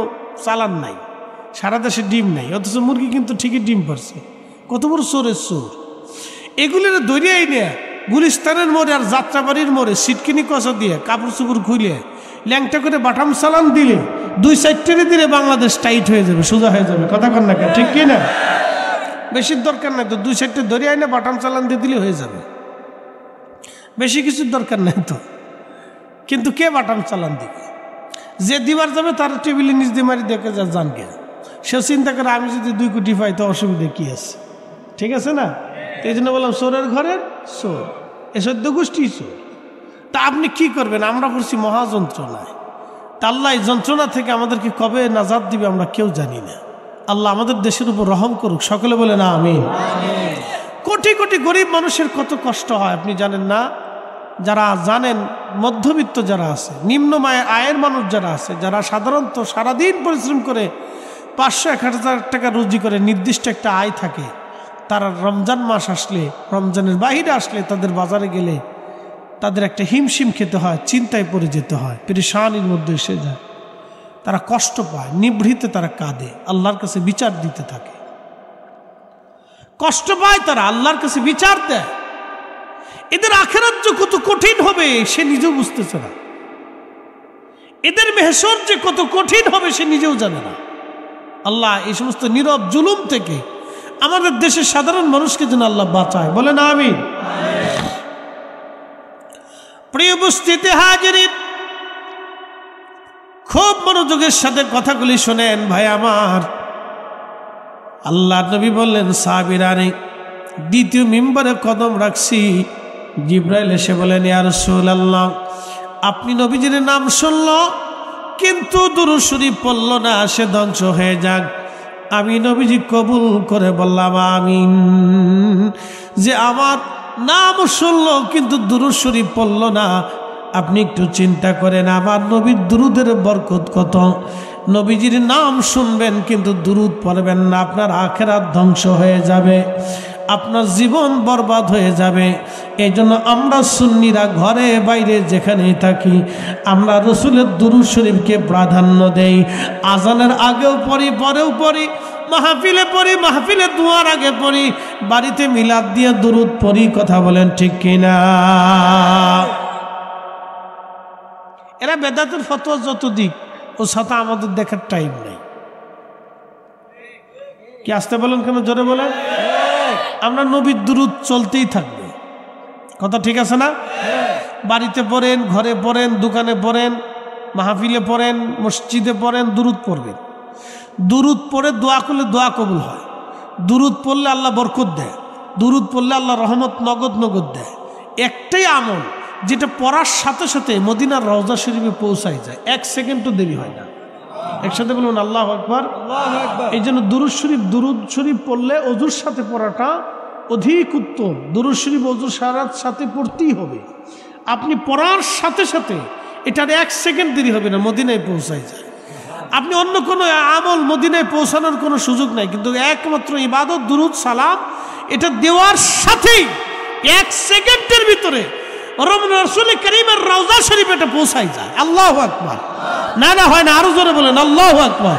Speaker 1: চালান নাই, সারা দেশে ডিম নাই, অথচ মুরগি কিন্তু ঠিকই ডিম পারছে। কত বড় চোরের চোর! এগুলির দরিয়াই নিয়ে গুলিস্তানের মোড়ে আর যাত্রাবাড়ির মোড়ে সিটকিনি কষা দিয়ে কাপড় চুপড় খুলে ল্যাংটা করে বাটাম চালান দিলে 2-4 দিলে বাংলাদেশ টাইট হয়ে যাবে, সোজা হয়ে যাবে। কথা কন না, ঠিক কি না? বেশির দরকার নাই তো, 2-4 দরিয়ায় না বাটাম চালান দিয়ে দিলে হয়ে যাবে, বেশি কিছুর দরকার নাই তো। কিন্তু কে বাটাম চালান দিবে? যে দিবার যাবে তার টেবিলের নিচ দিয়ে মারি দেখে যা জানকে, সে চিন্তা করে আমি যদি 2 কোটি পাই তো অসুবিধা কি আছে? ঠিক আছে না? এই জন্য বললাম চোরের ঘরের চোর, এ 14 গোষ্ঠী চোর। তা আপনি কি করবেন? আমরা করছি মহাযন্ত্রণায়। তা আল্লাহ এই যন্ত্রণা থেকে আমাদেরকে কবে নাজাত দিবে আমরা কেউ জানি না। আল্লাহ আমাদের দেশের উপর রহম করুক, সকলে বলে না আমিন। কোটি কোটি গরিব মানুষের কত কষ্ট হয় আপনি জানেন না? যারা জানেন, মধ্যবিত্ত যারা আছে, নিম্ন আয়ের মানুষ যারা আছে, যারা সাধারণত সারাদিন পরিশ্রম করে 500-1000 টাকা রুজি করে নির্দিষ্ট একটা আয় থাকে, তারা রমজান মাস আসলে, রমজানের বাহিরে আসলে তাদের বাজারে গেলে তাদের একটা হিমশিম খেতে হয়, চিন্তায় পড়ে যেতে হয়, পেরেশানির মধ্যে এসে যায়, তারা কষ্ট পায়, নিভৃতে তারা কাঁদে, আল্লাহর কাছে বিচার দিতে থাকে, কষ্ট পায়, তারা আল্লাহর কাছে বিচার দেয়। এদের আখিরাত যে কত কঠিন হবে সে নিজেও বুঝতেছে না, এদের মেহশর যে কত কঠিন হবে সে নিজেও জানে না। আল্লাহ এই সমস্ত নীরব জুলুম থেকে আমাদের দেশের সাধারণ মানুষকে যেন আল্লাহ বাঁচায়, বলে না আমিন। প্রিয় উপস্থিতি হাজিরিন, খুব মনোযোগের সাথে কথাগুলি শোনেন ভাই আমার। আল্লাহ নবী বললেন, সাহাবীরানি, দ্বিতীয় মিম্বরে কদম রাখছি, জিবরাইল এসে বলেন, ইয়া রাসূলুল্লাহ, আপনি নবীজির নাম শুনল কিন্তু দুরূদ শরীফ পড়ল না, সে ধ্বংস হয়ে যাক। আমি নবীজি কবুল করে বললাম আমিন। যে আমার নাম শুনল কিন্তু দুরূদ শরীফ পড়ল না, আপনি একটু চিন্তা করেন আমার নবীর দুরুদের বরকত কত। নবীজির নাম শুনবেন কিন্তু দুরুদ পড়বেন না, আপনার আখিরাত ধ্বংস হয়ে যাবে, আপনার জীবন বরবাদ হয়ে যাবে। এই জন্য আমরা সুন্নিরা ঘরে বাইরে যেখানেই থাকি আমরা রসুলের দুরূদ শরীফকে প্রাধান্য দেই। আজানের আগেও পড়ি, পরেও পড়ি, মাহফিলে পড়ি, মাহফিলে দুয়ার আগে পড়ি, বাড়িতে মিলাদ দিয়ে দুরুদ পড়ি। কথা বলেন ঠিক কিনা? এরা বেদাতের ফতোয়া যত দিক, ও সাথে আমাদের দেখার টাইম নেই। কি আসতে বলেন কেন? জোরে বলেন। আমরা নবীর দুরুদ চলতেই থাকবে, কথা ঠিক আছে না? বাড়িতে পড়েন, ঘরে পড়েন, দোকানে পড়েন, মাহফিলে পড়েন, মসজিদে পড়েন, দুরুদ পড়বেন। দুরুদ পড়ে দোয়া করলে দোয়া কবুল হয়, দুরুদ পড়লে আল্লাহ বরকত দেয়, দুরুদ পড়লে আল্লাহ রহমত নগদ নগদ দেয়। একটাই আমল যেটা পড়ার সাথে সাথে মদিনার রওজা শরীফে পৌঁছায় যায়, 1 সেকেন্ডও দেরি হয় না। একসাথে বলুন আল্লাহু আকবার। এই জন্য দুরুদ শরীফ পড়লে অজুর সাথে পড়াটা অধিক উত্তম। দুরুদ শরীফ অজুর সাথে পড়তেই হবে। আপনি পড়ার সাথে সাথে এটার 1 সেকেন্ড দেরি হবে না, মদিনায় পৌঁছায় যায়। আপনি অন্য কোনো আমল মদিনায় পৌঁছানোর কোনো সুযোগ নাই, কিন্তু একমাত্র ইবাদত দুরুদ সালাম এটা দেওয়ার সাথেই 1 সেকেন্ডের ভিতরে রাসূল কারীমের রওজা শরীফ এটা পৌঁছায় যায়। আল্লাহু আকবার। না না হয় না, আরো জোরে বলেন আল্লাহু আকবার।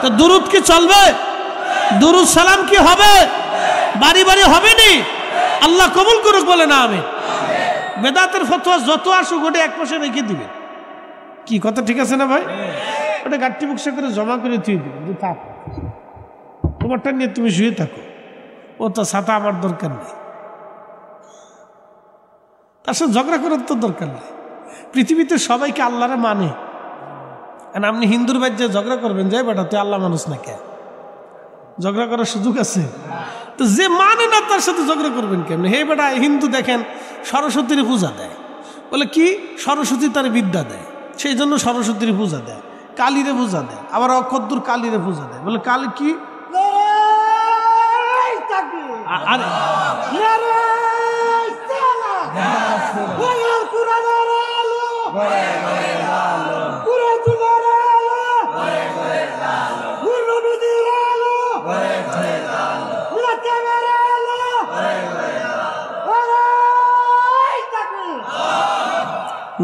Speaker 1: তো দুরুদ কি চলবে? দুরুদ সালাম কি হবে? বাড়ি বাড়ি হবে নি? আল্লাহ কবুল করুক, বলে না আমিন। বেদাতের ফতোয়া যত আসুক ওটা এক পাশে রেখে দিবেন। কি কথা ঠিক আছে না ভাই? ওটা গাট্টি বক্সা করে জমা করে থুয়ে দিবেন, যে থাক তোমারটা নিয়ে তুমি শুয়ে থাকো, ও তো ছাতা আমার দরকার নেই। তার সাথে ঝগড়া করার তো দরকার নেই। পৃথিবীতে সবাইকে আল্লাহরে মানে, আপনি হিন্দুর বাড়িতে ঝগড়া করবেন, যাই বেটা তুই আল্লাহ মানুষ না, কে ঝগড়া করার সুযোগ আছে? তো যে মানে না তার সাথে ঝগড়া করবেন কেমন? হে বেটা হিন্দু দেখেন সরস্বতীর পূজা দেয়, বলে কি সরস্বতী তার বিদ্যা দেয়, সেই জন্য সরস্বতীর পূজা দেয়। কালীরে পূজা দেয়, আবার অকদ্দুর কালীরে পূজা দেয়, বলে কালী কি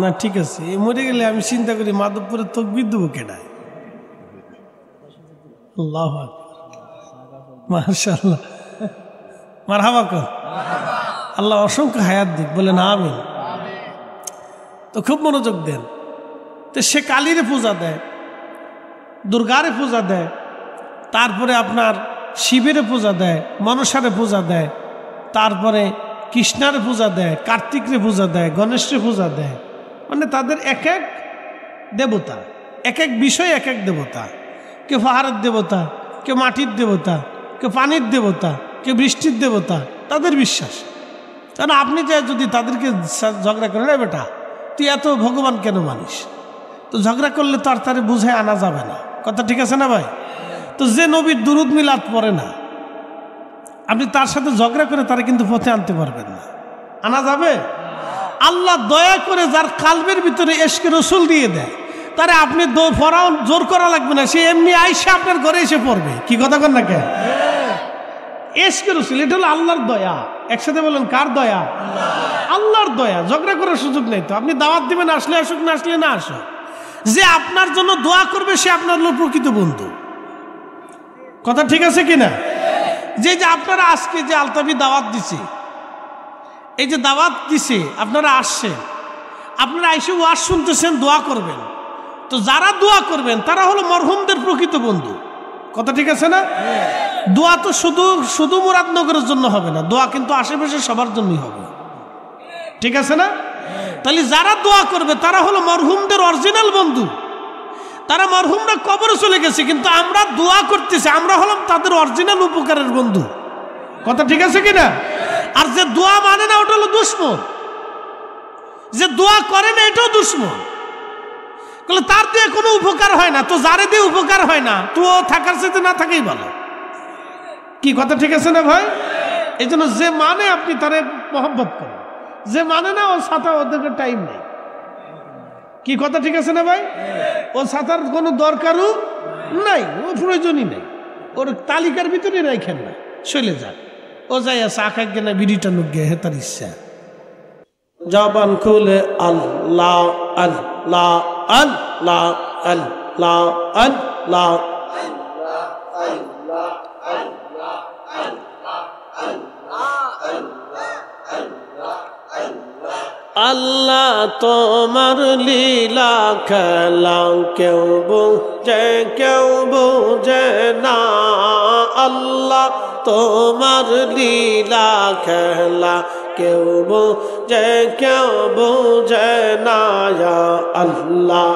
Speaker 1: না ঠিক আছে, মরে গেলে আমি চিন্তা করি মাধবপুরের তকবীর দেবো কেডায়। আল্লাহু আকবার, মাশাআল্লাহ, মারহাবা কর। আল্লাহ অসংখ্য হায়াত দিক, বলেন আমিন। তো খুব মনোযোগ দেন। তো সে কালীরে পূজা দেয়, দুর্গারে পূজা দেয়, তারপরে আপনার শিবেরে পূজা দেয়, মনসারে পূজা দেয়, তারপরে কৃষ্ণারে পূজা দেয়, কার্তিকরে পূজা দেয়, গণেশরে পূজা দেয়। মানে তাদের এক এক দেবতা, এক এক বিষয় এক এক দেবতা। কেউ পাহাড়ের দেবতা, কেউ মাটির দেবতা, কেউ পানির দেবতা, কেউ বৃষ্টির দেবতা, তাদের বিশ্বাস। কারণ আপনি যে যদি তাদেরকে ঝগড়া করেন, রে বেটা তুই এত ভগবান কেন মানিস, তো ঝগড়া করলে তো আর তারে বুঝে আনা যাবে না। কথা ঠিক আছে না ভাই? তো যে নবীর দুরুদ মিলাদ পড়ে না, আপনি তার সাথে ঝগড়া করে তারা কিন্তু পথে আনতে পারবেন না। আনা যাবে? আল্লাহ দয়া করে যার কালবের ভিতরে এশকে রসুল দিয়ে দেয়, তারে আপনি পড়াও জোর করা লাগবে না, সে এমনি আইসে আপনার ঘরে এসে পড়বে। কি কথা কন না কেন? এশকে রসুল, এটা হলো আল্লাহর দয়া। একসাথে বলেন, কার দয়া? আল্লাহর দয়া। ঝগড়া করার সুযোগ নেই। তো আপনি দাওয়াত দিবেন, আসলে আসুক, না আসলে না আসুক। যে আপনার জন্য দোয়া করবে সে আপনার হলো প্রকৃত বন্ধু। কথা ঠিক আছে কিনা? যে যে আপনারা আজকে যে আলতাবি দাওয়াত দিছে, এই যে দাওয়াত দিছে, আপনারা আসছেন, আপনারা এসে ওয়াজ শুনতেছেন, দোয়া করবেন। তো যারা দোয়া করবেন তারা হলো মরহুমদের প্রকৃত বন্ধু। কথা ঠিক আছে না? দোয়া তো শুধু শুধু মুরাদনগরের জন্য হবে না, দোয়া কিন্তু আশেপাশে সবার জন্যই হবে। ঠিক আছে না? তাহলে যারা দোয়া করবে তারা হলো মরহুমদের অরিজিনাল বন্ধু। তারা মরহুমরা কবরে চলে গেছে, কিন্তু আমরা দোয়া করতেছি, আমরা হলাম তাদের অরিজিনাল উপকারের বন্ধু। কথা ঠিক আছে কিনা? আর যে দোয়া মানে না ওটা হলো দুশ্মন, যে দোয়া করে না এটাও দুশ্মন। তার দিয়ে কোনো উপকার হয় না, তো যারে দিয়ে উপকার হয় না তো থাকার সাথে না থাকেই ভালো। কি কথা ঠিক আছে না ভাই? এই জন্য যে মানে আপনি তারে মহব্বত করেন, যে মানে না ও সাথে ওদের টাইম নেই। কি কথা ঠিক আছে না ভাই? ও সাঁতার কোনো দরকারও নাই, ও প্রয়োজনই নেই, ওর তালিকার ভিতরে রাখেন না, চলে যান। ও যাই চা খাই না, বিড়িটা নুক গে, হে তার ইচ্ছা। জবান খুলে আল্লাহ আল্লাহ আল্লাহ আল্লাহ আল্লাহ আল্লাহ তোমার লীলা খেলা কেউ বুঝে না। আল্লাহ তোমার লীলা খেলা কেউ বুঝে না। আল্লাহ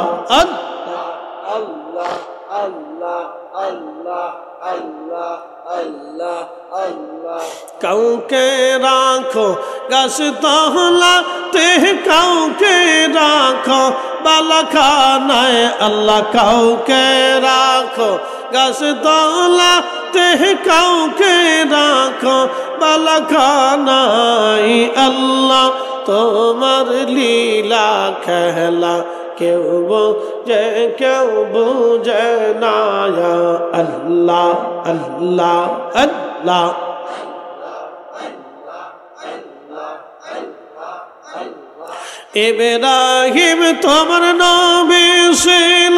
Speaker 1: আল্লাহ আল্লাহ আল্লাহ আল্লাহ আল্লাহ আল্লাহ আল্লাহ। কাউকে রাখো গাছ তলাতে, কাউকে রাখো বালাখানায়। আল্লাহ কাউকে রাখো গাছ তলাতে, কাউকে রাখো বালাখানায়। আল্লাহ তোমার লীলা খেলা কেউ বুঝে না। আল্লাহ আল্লাহ আল্লাহ। ইব্রাহিম তোমার নবী ছিল,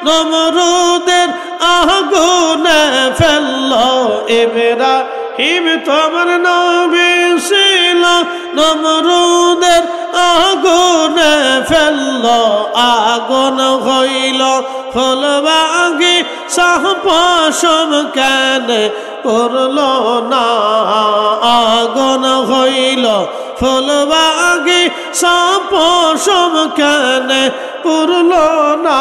Speaker 1: নমরুদের আগুনে ফেললো। ইব্রাহিম তোমার নবী ছিল, নমরুদের আগুনে ফেললো। আগুন হইল ফুলবাগি, সাহপশম কেন করল না। আগুন হইল ফুলবাগি, সাহপশম কেন করল না।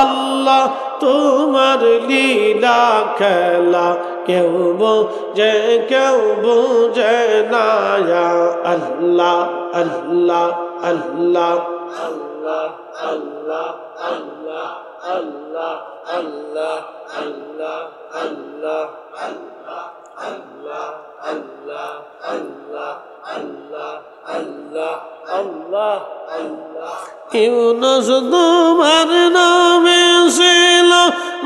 Speaker 1: আল্লাহ তোমার লীলা খেলা কেউ বুঝে না। আল্লাহ আল্লাহ আল্লাহ আল্লাহ আল্লাহ আল্লাহ আল্লাহ আল্লাহ আল্লাহ আল্লাহ আল্লাহ আল্লাহ আল্লাহ আল্লাহ আল্লাহ আল্লাহ আল্লাহ। ইউনুস তোমার নামে ছিল,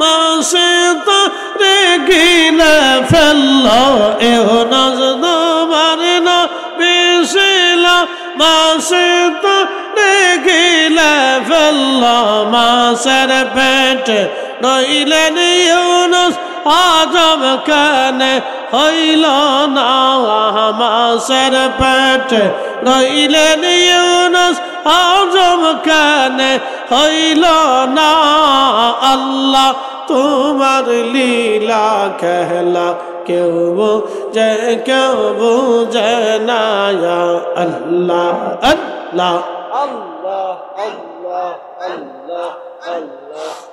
Speaker 1: মাসে তারে গিলে ফেললো। ইউনুস তোমার নামে ছিল, মাসে তারে গিলে ফেলল মাছের পেটে রইলেন ইউনুস আজব কেন হইল না মাছের পেটে রইলেন ইউনুস আজব কেন হইল না আল্লাহ তোমার লীলা খেলা কেউ বুঝে না আল্লাহ আল্লাহ
Speaker 2: আল্লাহ আল্লাহ আল্লাহ আল্লাহ